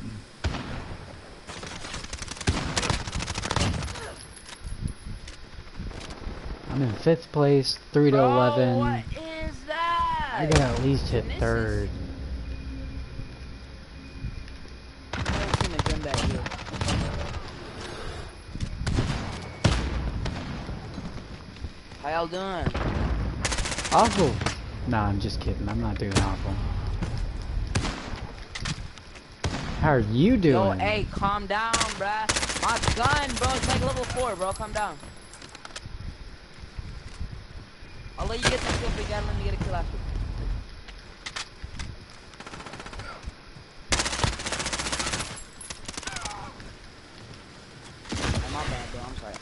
Speaker 1: I'm in 5th place, 3 to 11.
Speaker 7: What is that?
Speaker 1: I gotta at least hit 3rd.
Speaker 7: How y'all doing?
Speaker 1: Awful. Nah, I'm just kidding. I'm not doing awful. How are you doing?
Speaker 7: Yo, hey, calm down, bruh. My gun, bro, it's like level 4, bro. Calm down. I'll let you get that kill, but you gotta let me get a kill after. My bad, bro. I'm sorry.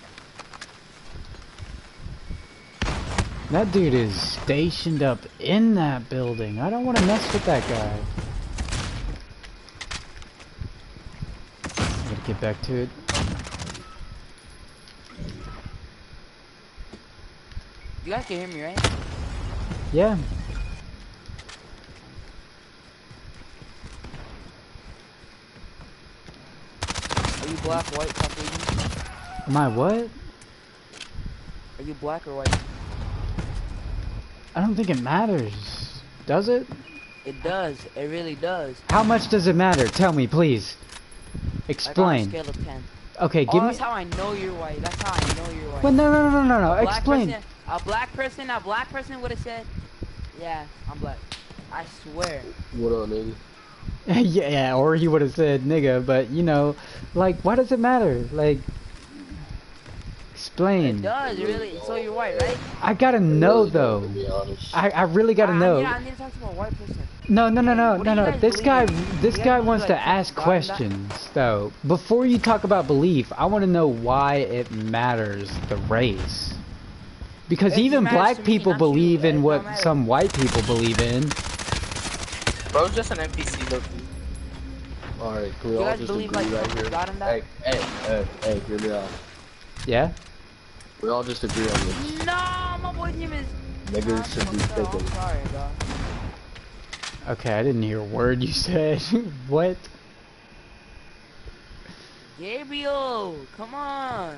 Speaker 1: That dude is stationed up in that building. I don't want to mess with that guy. I gotta get back to it.
Speaker 7: You guys can hear me, right?
Speaker 1: Yeah.
Speaker 7: Are you black, white, Caucasian?
Speaker 1: Am I what?
Speaker 7: Are you black or white?
Speaker 1: I don't think it matters. Does it?
Speaker 7: It does. It really does.
Speaker 1: How much does it matter? Tell me, please.
Speaker 7: Like on a
Speaker 1: Explain.
Speaker 7: scale of 10.
Speaker 1: Okay,
Speaker 7: Oh,
Speaker 1: give me.
Speaker 7: that's how I know you're white. That's how I know you're white.
Speaker 1: Well, no.
Speaker 7: A black
Speaker 1: Explain.
Speaker 7: person, a black person would have said, "Yeah, I'm black." I swear.
Speaker 5: What up, nigga?
Speaker 1: Yeah, or he would have said nigga, but you know, like, why does it matter? Like, explain.
Speaker 7: It does really. So you're white, right?
Speaker 1: I gotta know
Speaker 5: Really
Speaker 1: though.
Speaker 5: don't, to be honest.
Speaker 1: I really gotta know.
Speaker 7: I need to talk to a white person.
Speaker 1: No.
Speaker 7: What do you guys
Speaker 1: This
Speaker 7: believe
Speaker 1: guy,
Speaker 7: in?
Speaker 1: this
Speaker 7: You guys
Speaker 1: guy
Speaker 7: believe,
Speaker 1: wants
Speaker 7: like,
Speaker 1: to
Speaker 7: Trump
Speaker 1: ask
Speaker 7: God and that?
Speaker 1: questions though. Before you talk about belief, I want to know why it matters the race. Because
Speaker 7: It
Speaker 1: even
Speaker 7: matters
Speaker 1: black
Speaker 7: to me,
Speaker 1: people
Speaker 7: not you.
Speaker 1: believe
Speaker 7: It
Speaker 1: in
Speaker 7: don't
Speaker 1: what
Speaker 7: matter.
Speaker 1: some white people believe in.
Speaker 8: Bro's just an NPC, though.
Speaker 5: Alright, can we
Speaker 7: You
Speaker 5: all
Speaker 7: guys
Speaker 5: just
Speaker 7: believe,
Speaker 5: agree
Speaker 7: like,
Speaker 5: right here?
Speaker 7: God and that?
Speaker 5: Hey, hear me out.
Speaker 1: Yeah.
Speaker 5: We all just agree on this.
Speaker 7: No, my boy's name is.
Speaker 5: Niggas should be
Speaker 7: I'm
Speaker 5: taken.
Speaker 7: sorry, bro.
Speaker 1: Okay, I didn't hear a word you said. What?
Speaker 7: Gabriel, come on.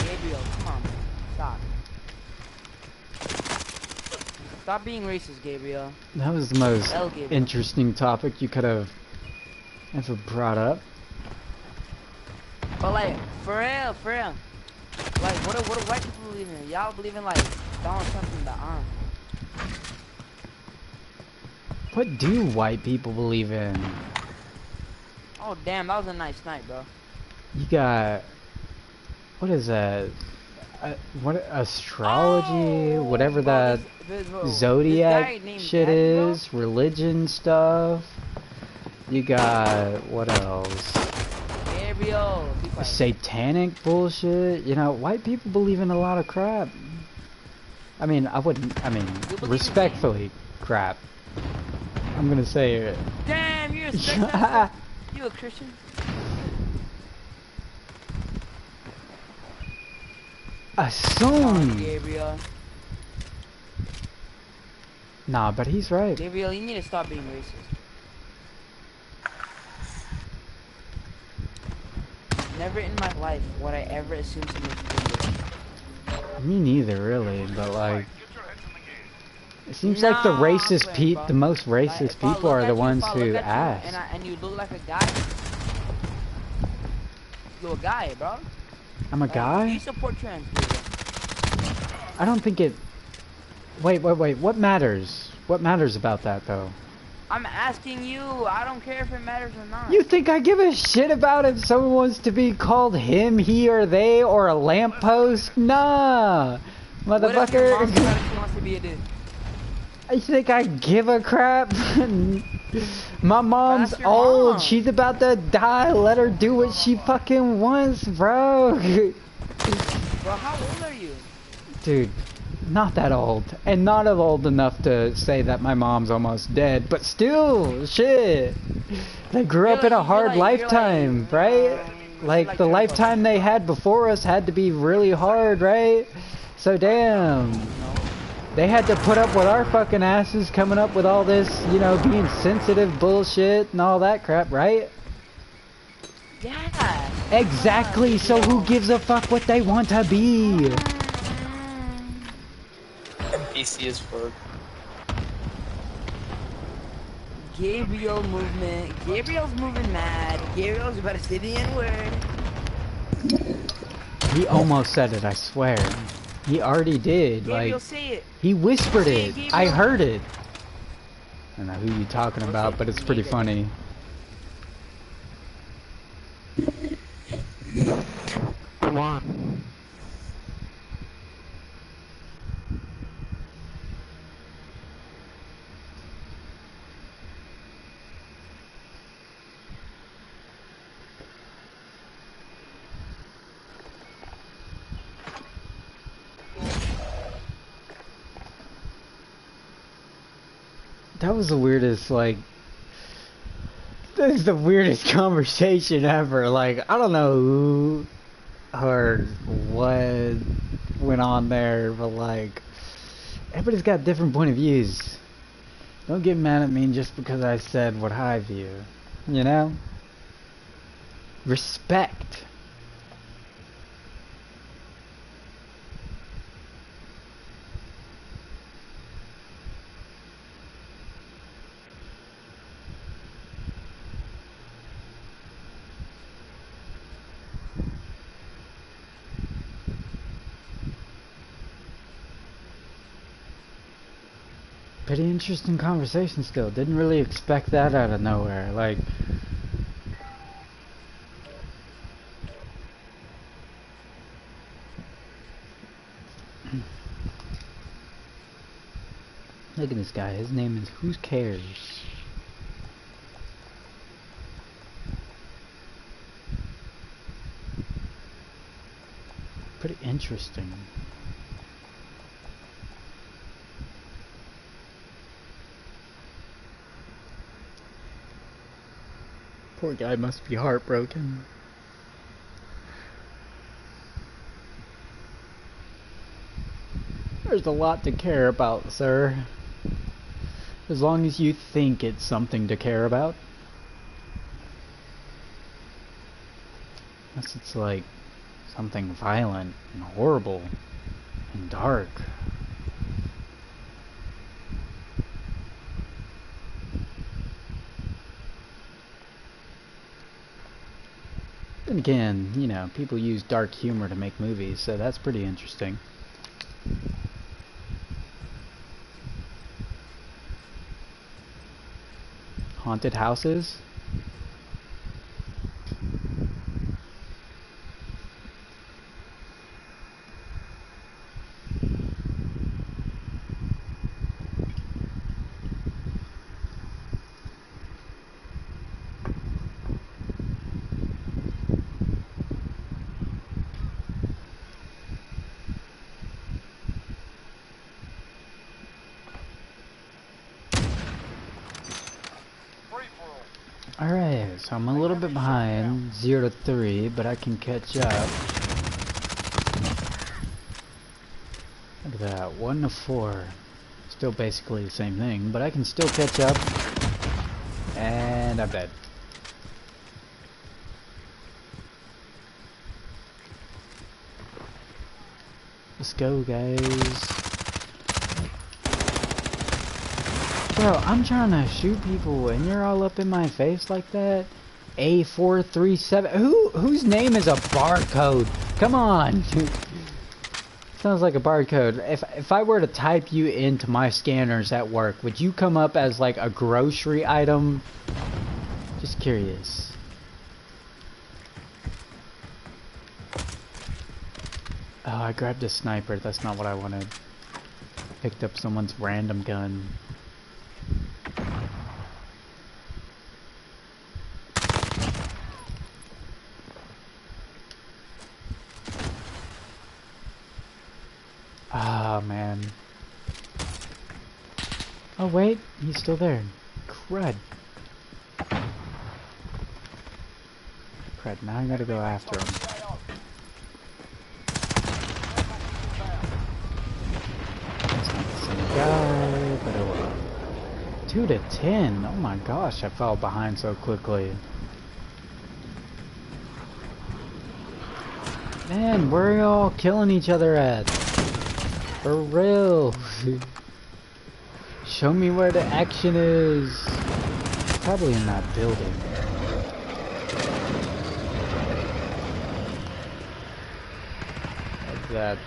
Speaker 7: Gabriel, come on, man. Stop. Stop being racist, Gabriel.
Speaker 1: That was the most
Speaker 7: L, Gabriel.
Speaker 1: interesting topic you could have ever brought up.
Speaker 7: But like, for real. Like, what do white people believe in? Y'all believe in like Donald Trump and the arm.
Speaker 1: What do white people believe in?
Speaker 7: Oh damn, that was a nice night, bro.
Speaker 1: You got, what is that? What astrology?
Speaker 7: Oh,
Speaker 1: whatever
Speaker 7: bro,
Speaker 1: that
Speaker 7: this guy
Speaker 1: zodiac
Speaker 7: named
Speaker 1: shit
Speaker 7: Daddy, bro?
Speaker 1: is, religion stuff. You got what else?
Speaker 7: Gabriel, be quiet.
Speaker 1: Satanic bullshit. You know, white people believe in a lot of crap. I mean,
Speaker 7: in
Speaker 1: respectfully, crap. I'm gonna say it.
Speaker 7: Damn, you respect that? You a Christian?
Speaker 1: Assume.
Speaker 7: Gabriel.
Speaker 1: Nah, but he's right.
Speaker 7: Gabriel, you need to stop being racist. Never in my life would I ever assume someone's Christian.
Speaker 1: Me neither, really. But like, it seems like the
Speaker 7: Nah,
Speaker 1: racist
Speaker 7: I'm playing, bro.
Speaker 1: the most
Speaker 7: Like,
Speaker 1: racist
Speaker 7: if I
Speaker 1: people
Speaker 7: look
Speaker 1: are
Speaker 7: at
Speaker 1: the
Speaker 7: you,
Speaker 1: ones
Speaker 7: if I look
Speaker 1: who
Speaker 7: at you
Speaker 1: ask.
Speaker 7: and you look like a guy. You a guy, bro.
Speaker 1: I'm a
Speaker 7: Like,
Speaker 1: guy?
Speaker 7: You support trans people.
Speaker 1: I don't think it. Wait. What matters? What matters about that though?
Speaker 7: I'm asking you. I don't care if it matters or not.
Speaker 1: You think I give a shit about if someone wants to be called him, he, or they, or a lamppost? Nah,
Speaker 7: What if your mom
Speaker 1: motherfucker.
Speaker 7: decided she wants to be a dude?
Speaker 1: I think I give a crap. My mom's
Speaker 7: That's your
Speaker 1: old.
Speaker 7: mom.
Speaker 1: She's about to die. Let her do what she fucking wants, bro.
Speaker 7: Bro, how old are you?
Speaker 1: Dude, not that old. And not old enough to say that my mom's almost dead. But still, shit. They grew up in a hard lifetime, right? Like, the lifetime they had before us had to be really hard, right? So damn. They had to put up with our fucking asses coming up with all this, you know, being sensitive bullshit and all that crap, right?
Speaker 7: Yeah.
Speaker 1: Exactly, so who gives a fuck what they want to be?
Speaker 8: NPC is for.
Speaker 7: Gabriel movement. Gabriel's moving mad. Gabriel's about to say the N-word.
Speaker 1: He almost said it, I swear. He already did,
Speaker 7: Gabriel,
Speaker 1: like,
Speaker 7: say it.
Speaker 1: he whispered
Speaker 7: Say it,
Speaker 1: it.
Speaker 7: Gabriel.
Speaker 1: I heard it. I don't know who you talking
Speaker 7: Okay,
Speaker 1: about, but it's pretty
Speaker 7: Gabriel.
Speaker 1: funny.
Speaker 8: Come on.
Speaker 1: That was the weirdest, like, that is the weirdest conversation ever. Like, I don't know who or what went on there, but like, everybody's got different point of views. Don't get mad at me just because I said what I view, you know? Respect. Pretty interesting conversation still. Didn't really expect that out of nowhere. Like, look at this guy. His name is Who Cares? Pretty interesting. Poor guy must be heartbroken. There's a lot to care about, sir. As long as you think it's something to care about. Unless it's like something violent and horrible and dark. Then again, you know, people use dark humor to make movies, so that's pretty interesting. Haunted houses? Alright, so I'm a little bit behind, 0 to 3, but I can catch up. Look at that, 1 to 4. Still basically the same thing, but I can still catch up. And I'm dead. Let's go, guys. Bro, I'm trying to shoot people and you're all up in my face like that? A437. Whose name is a barcode? Come on. Sounds like a barcode. If I were to type you into my scanners at work, would you come up as like a grocery item? Just curious. Oh, I grabbed a sniper. That's not what I wanted. Picked up someone's random gun. Ah, man. Oh, wait. He's still there. Crud. Crud. Now I gotta go after him. That's not the same guy, but oh well. 2 to 10. Oh my gosh, I fell behind so quickly. Man, where are y'all killing each other at? For real. Show me where the action is. Probably in that building. Like that.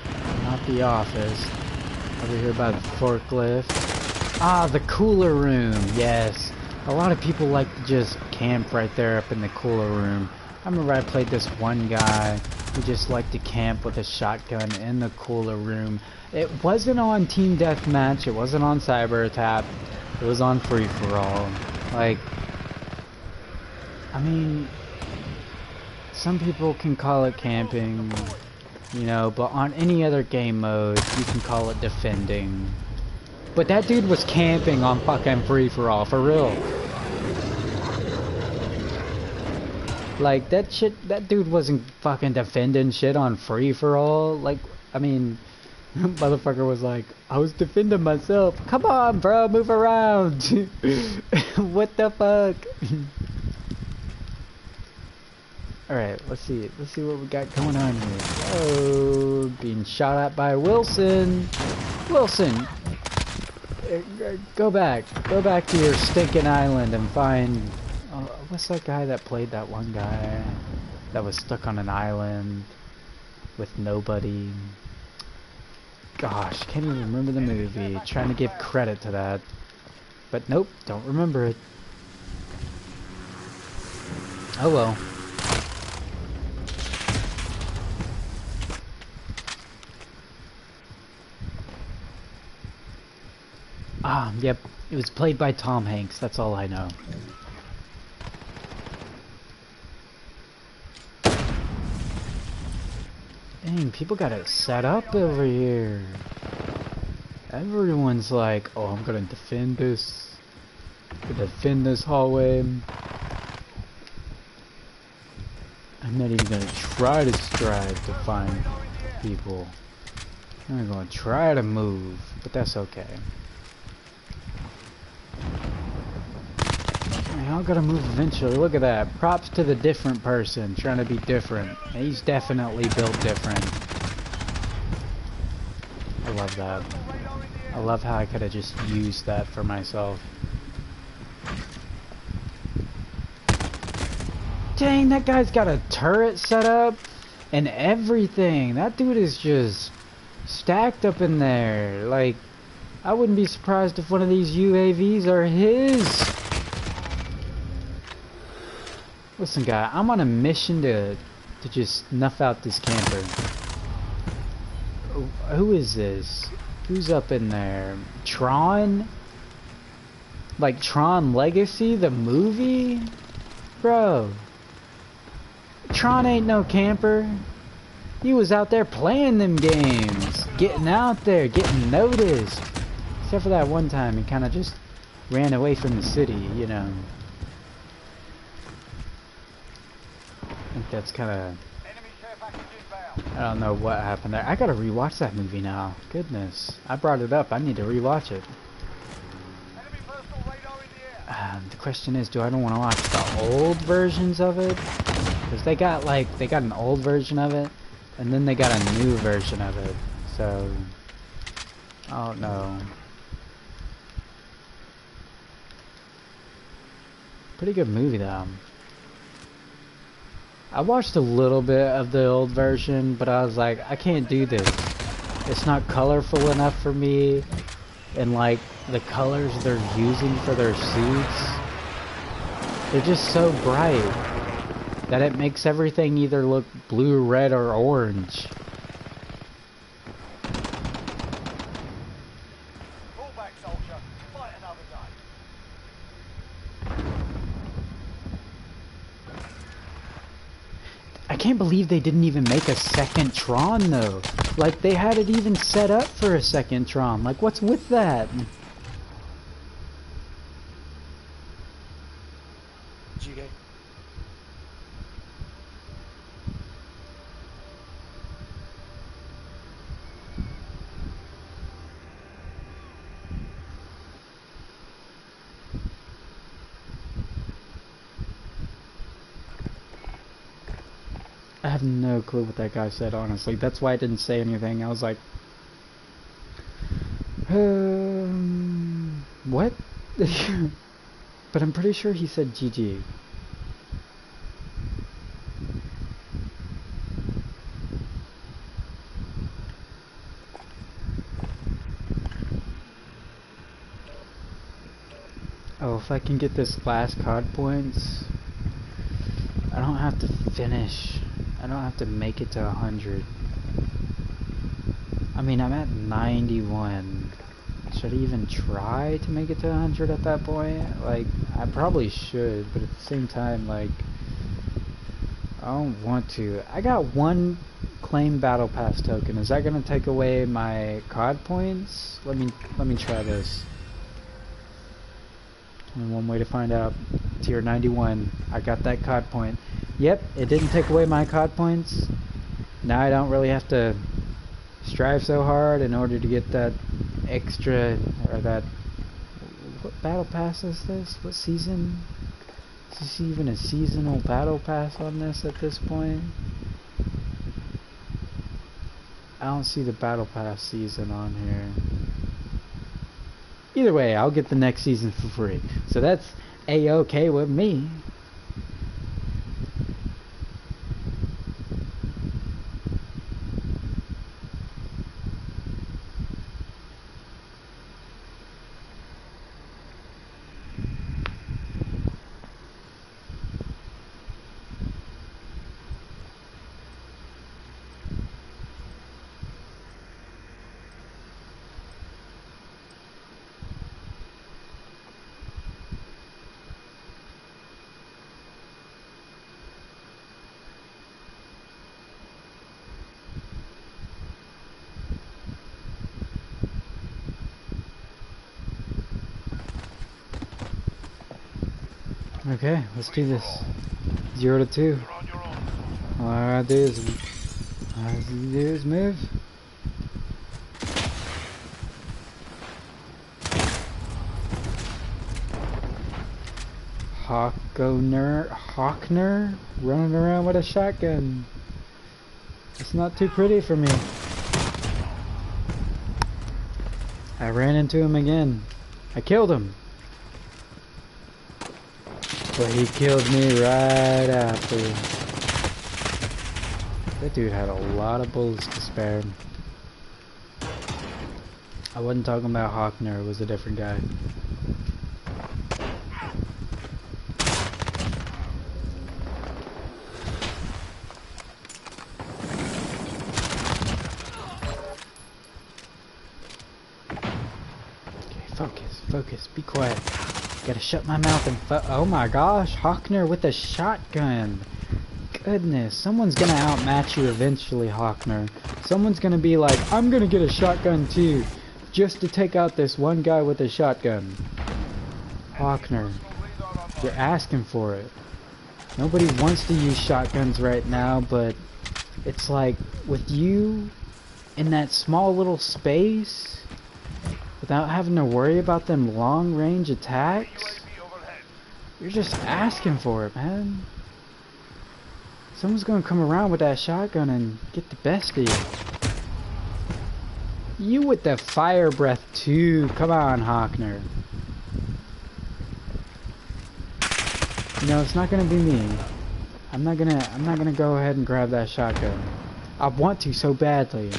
Speaker 1: Not the office. Over here by the forklift. Ah, the cooler room. Yes. A lot of people like to just camp right there up in the cooler room. I remember I played this one guy who just liked to camp with a shotgun in the cooler room. It wasn't on Team Deathmatch, it wasn't on Cyber Tap, it was on Free For All. Like, I mean, some people can call it camping, you know, but on any other game mode, you can call it defending. But that dude was camping on fucking Free For All, for real. Like, that dude wasn't fucking defending shit on Free For All. Like, I mean, motherfucker was like, I was defending myself. Come on, bro, move around. What the fuck? Alright, let's see what we got going on here. Oh, being shot at by Wilson. Wilson, go back to your stinking island and find... what's that guy that played that one guy that was stuck on an island with nobody? gosh, can't even remember the movie. Trying to give credit to that. But nope, don't remember it. Oh well. Ah, yep. It was played by Tom Hanks, that's all I know. Dang, people got it set up over here. Everyone's like, oh, I'm gonna defend this. Defend this hallway. I'm not even gonna try to strive to find people. I'm not gonna try to move, but that's okay. Y'all gotta move eventually. Look at that. Props to the different person trying to be different. He's definitely built different. I love that. I love how I could have just used that for myself. Dang, that guy's got a turret set up and everything. That dude is just stacked up in there. Like, I wouldn't be surprised if one of these UAVs are his. Listen, guy, I'm on a mission to just snuff out this camper. Who is this? Who's up in there? Tron? Like Tron Legacy, the movie? Bro. Tron ain't no camper. He was out there playing them games. Getting out there, getting noticed. Except for that one time he kind of just ran away from the city, you know. I think that's kind of... I don't know what happened there. I gotta rewatch that movie now. Goodness. I brought it up. I need to rewatch it. The question is, do I don't want to watch the old versions of it? Because they got an old version of it, and then they got a new version of it. So, I don't know. Pretty good movie though. I watched a little bit of the old version, but I was like, I can't do this. It's not colorful enough for me, and like the colors they're using for their suits, they're just so bright that it makes everything either look blue, red, or orange.
Speaker 3: Fall back, soldier. Fight another day.
Speaker 1: I can't believe they didn't even make a second Tron though. Like, they had it even set up for a second Tron. Like, what's with that?
Speaker 8: GK.
Speaker 1: I have no clue what that guy said, honestly. That's why I didn't say anything. I was like, what? But I'm pretty sure he said GG. Oh, if I can get this last COD points, I don't have to finish. I don't have to make it to 100. I mean, I'm at 91. Should I even try to make it to 100 at that point? Like, I probably should, but at the same time, like, I don't want to. I got one claim battle pass token. Is that gonna take away my COD points? Let me try this. And one way to find out. Tier 91. I got that COD point. Yep, it didn't take away my COD points. Now I don't really have to strive so hard in order to get that extra, or that... What battle pass is this? What season? Is this even a seasonal battle pass on this at this point? I don't see the battle pass season on here. Either way, I'll get the next season for free. So that's A-okay with me. Okay, let's do this. 0 to 2.
Speaker 3: You're on your own.
Speaker 1: All I gotta do is move. Hawkner running around with a shotgun. It's not too pretty for me. I ran into him again. I killed him. But he killed me right after. That dude had a lot of bullets to spare. I wasn't talking about Hawkner, it was a different guy. Focus, be quiet. Gotta shut my mouth and oh my gosh, Hawkner with a shotgun. Goodness, someone's gonna outmatch you eventually, Hawkner. Someone's gonna be like, I'm gonna get a shotgun too, just to take out this one guy with a shotgun. Hawkner, you're asking for it. Nobody wants to use shotguns right now, but it's like, with you in that small little space, without having to worry about them long-range attacks, you're just asking for it, man. Someone's gonna come around with that shotgun and get the best of you. You with the fire breath too. Come on, Hawkner. You know, it's not gonna be me. I'm not gonna go ahead and grab that shotgun. I want to so badly.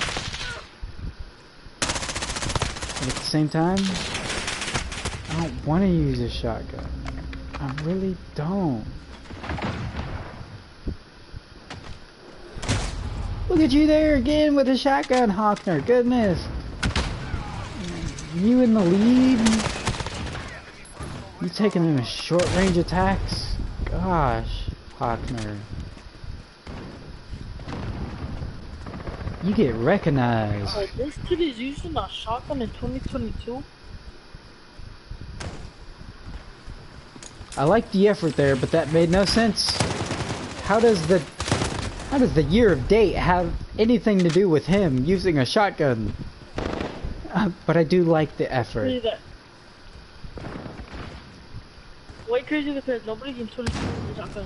Speaker 1: But at the same time, I don't want to use a shotgun. I really don't. Look at you there again with a shotgun, Hawkner. Goodness. You in the lead? You taking them short range attacks? Gosh, Hawkner. You get recognized.
Speaker 4: This kid is using a shotgun in 2022?
Speaker 1: I like the effort there, but that made no sense. How does the year of date have anything to do with him using a shotgun? But I do like the effort.
Speaker 4: Way crazy because nobody in 2022 uses a shotgun.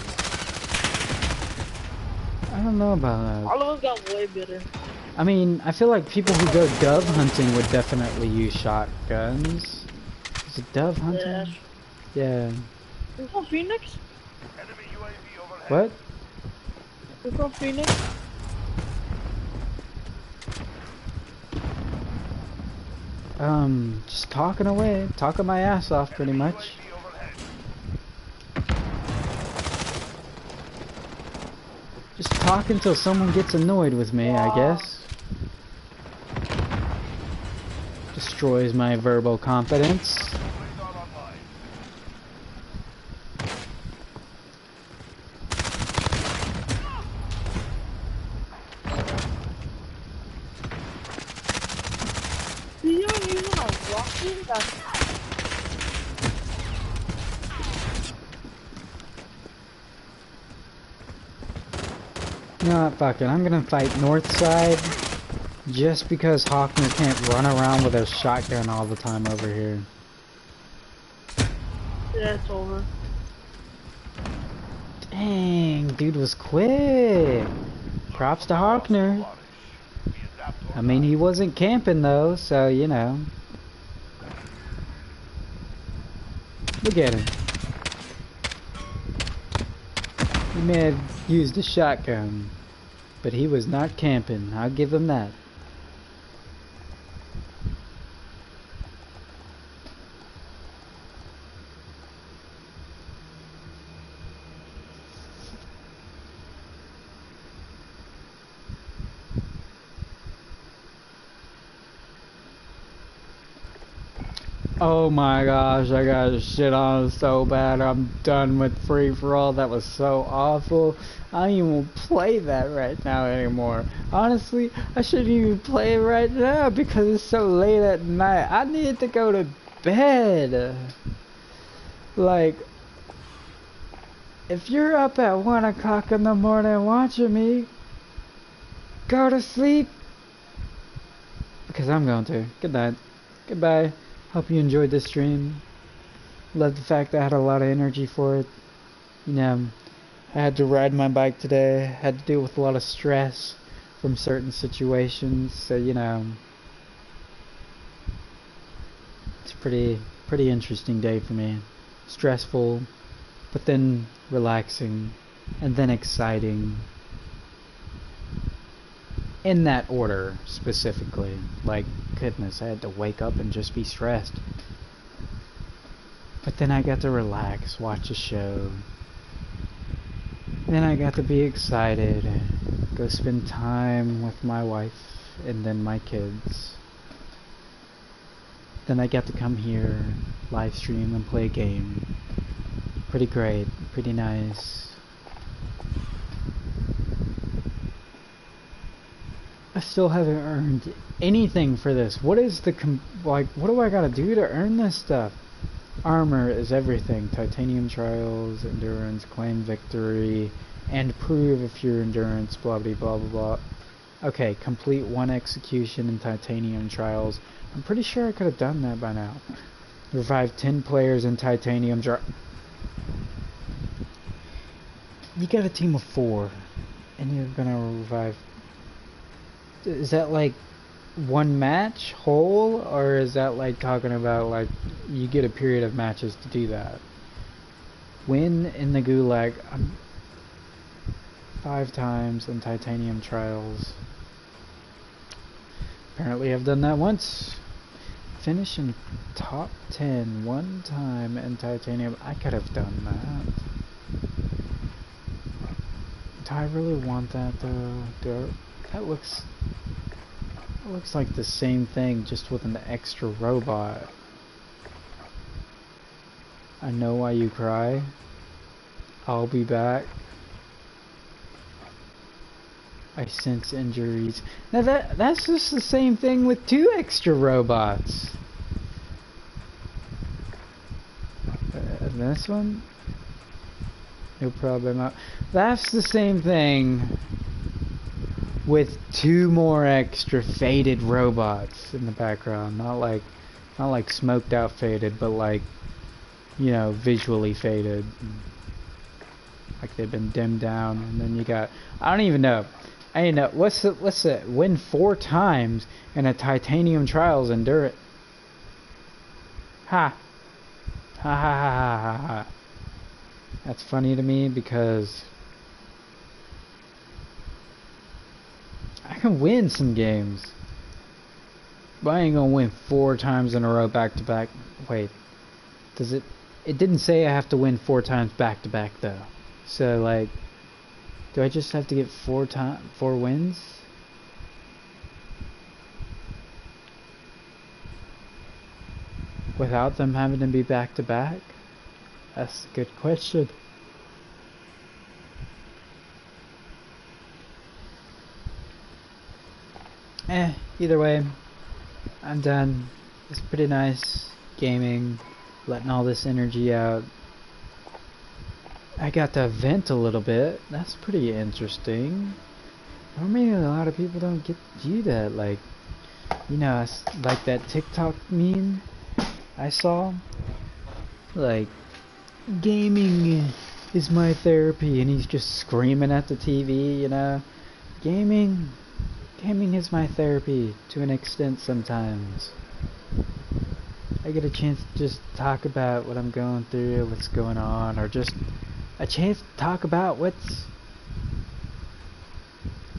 Speaker 1: I don't know about that.
Speaker 4: All of us got way better.
Speaker 1: I mean, I feel like people who go dove hunting would definitely use shotguns. Is it dove hunting? Yeah.
Speaker 4: We're from Phoenix?
Speaker 3: Enemy UAV overhead.
Speaker 1: What?
Speaker 4: We're from Phoenix?
Speaker 1: Just talking away. Talking my ass off pretty much.
Speaker 3: UAV overhead.
Speaker 1: Just talk until someone gets annoyed with me, I guess. Destroys my verbal confidence.
Speaker 3: Radar online.
Speaker 4: You're using a rocket? That's
Speaker 1: No, fuck it. I'm gonna fight north side just because Hawkner can't run around with a shotgun all the time over here.
Speaker 4: yeah, it's over.
Speaker 1: Dang, dude was quick. Props to Hawkner. I mean, he wasn't camping though, so you know. Look at him. He may have used a shotgun, but he was not camping. I'll give him that. Oh my gosh, I got shit on so bad. I'm done with free for all. That was so awful. I don't even play that right now anymore. Honestly, I shouldn't even play it right now because it's so late at night. I need to go to bed. Like, If you're up at 1 o'clock in the morning watching me, go to sleep. Because I'm going to. Good night. Goodbye. Hope you enjoyed this stream. Love the fact that I had a lot of energy for it. You know, I had to ride my bike today. Had to deal with a lot of stress from certain situations. So, you know, it's a pretty interesting day for me. Stressful, but then relaxing, and then exciting. In that order, specifically. Like, goodness, I had to wake up and just be stressed. But then I got to relax, watch a show. Then I got to be excited, go spend time with my wife, and then my kids. Then I got to come here, live stream, and play a game. Pretty great, pretty nice. I still haven't earned anything for this. What is the what do I gotta do to earn this stuff? Armor is everything. Titanium trials, endurance, claim victory, and prove if your endurance, blah blah blah blah blah. Okay, complete 1 execution in titanium trials. I'm pretty sure I could have done that by now. Revive 10 players in titanium trials. You got a team of 4, and you're gonna revive. Is that like 1 match whole, or is that like talking about like you get a period of matches to do that? Win in the Gulag 5 times in titanium trials. Apparently I've done that once. Finish in top 10 1 time in titanium. I could have done that. Do I really want that though? That looks like the same thing, just with an extra robot. I know why you cry. I'll be back. I sense injuries. Now that's just the same thing with 2 extra robots. And this one? No problem. That's the same thing with 2 more extra faded robots in the background. Not like smoked out faded, but like, you know, visually faded. Like they've been dimmed down. And then you got, I don't even know. I don't know. What's the win 4 times in a titanium trials endurance? Ha. Ha ha ha ha ha ha. That's funny to me because I can win some games, but I ain't gonna win 4 times in a row back to back. Wait, does it? It didn't say I have to win 4 times back to back though. So like, do I just have to get 4 wins? Without them having to be back to back? That's a good question. Either way, I'm done. It's pretty nice gaming, letting all this energy out. I got to vent a little bit. That's pretty interesting. I mean, a lot of people don't get to do that. Like, you know, it's like that TikTok meme I saw. Like, gaming is my therapy, and he's just screaming at the TV, you know. Gaming is my therapy to an extent sometimes. I get a chance to just talk about what I'm going through, what's going on, or just a chance to talk about what's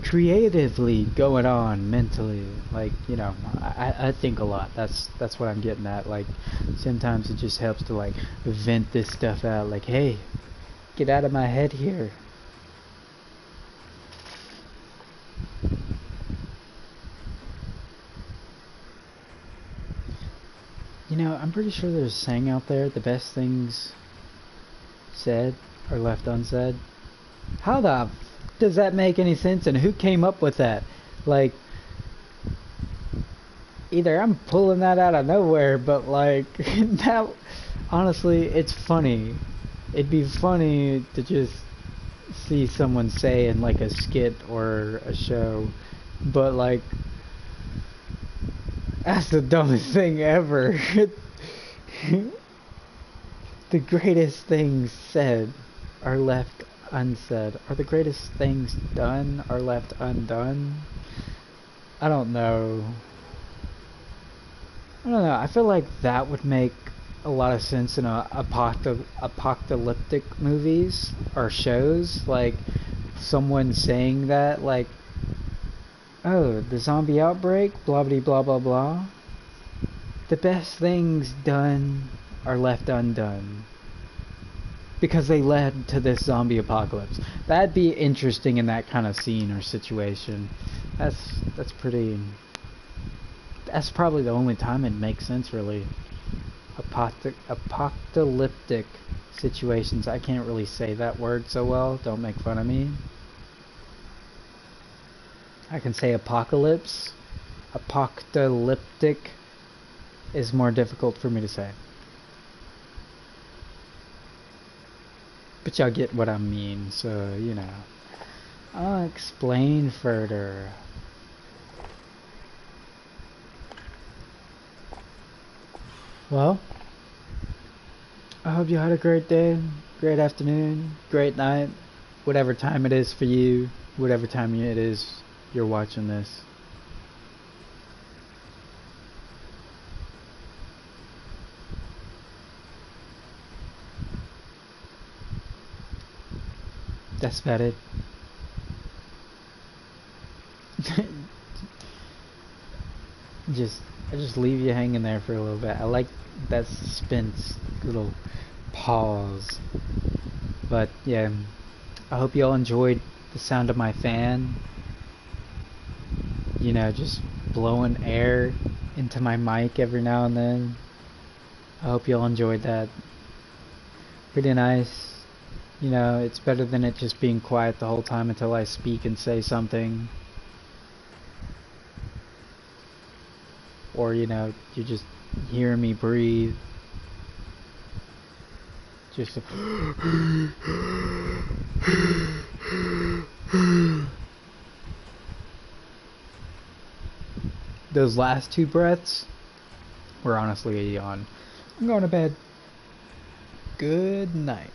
Speaker 1: creatively going on mentally. Like, you know, I think a lot. That's what I'm getting at. Like, sometimes it just helps to like vent this stuff out. Like, hey, get out of my head here. You know, I'm pretty sure there's a saying out there, the best things said are left unsaid. How the does that make any sense, and who came up with that? Like, either I'm pulling that out of nowhere, but like, that, honestly, it's funny. it'd be funny to just see someone say in like a skit or a show, but like that's the dumbest thing ever. The greatest things said are left unsaid. Are the greatest things done are left undone? I don't know. I feel like that would make a lot of sense in apocalyptic movies or shows. Like someone saying that, like, oh, the zombie outbreak, blah blah blah blah blah. The best things done are left undone because they led to this zombie apocalypse. That'd be interesting in that kind of scene or situation. That's pretty. That's probably the only time it makes sense, really. Apocalyptic situations. I can't really say that word so well. Don't make fun of me. I can say apocalypse. Apocalyptic is more difficult for me to say. But y'all get what I mean, so, you know. I'll explain further. Well, I hope you had a great day, great afternoon, great night, whatever time it is for you, whatever time it is you're watching this. That's about it. I just leave you hanging there for a little bit. I like that suspense, little pause. But yeah, I hope you all enjoyed the sound of my fan. You know, just blowing air into my mic every now and then. I hope you all enjoyed that. Pretty nice. You know, it's better than it just being quiet the whole time until I speak and say something. Or, you know, you just hear me breathe. Just those last two breaths were honestly a yawn. I'm going to bed. Good night.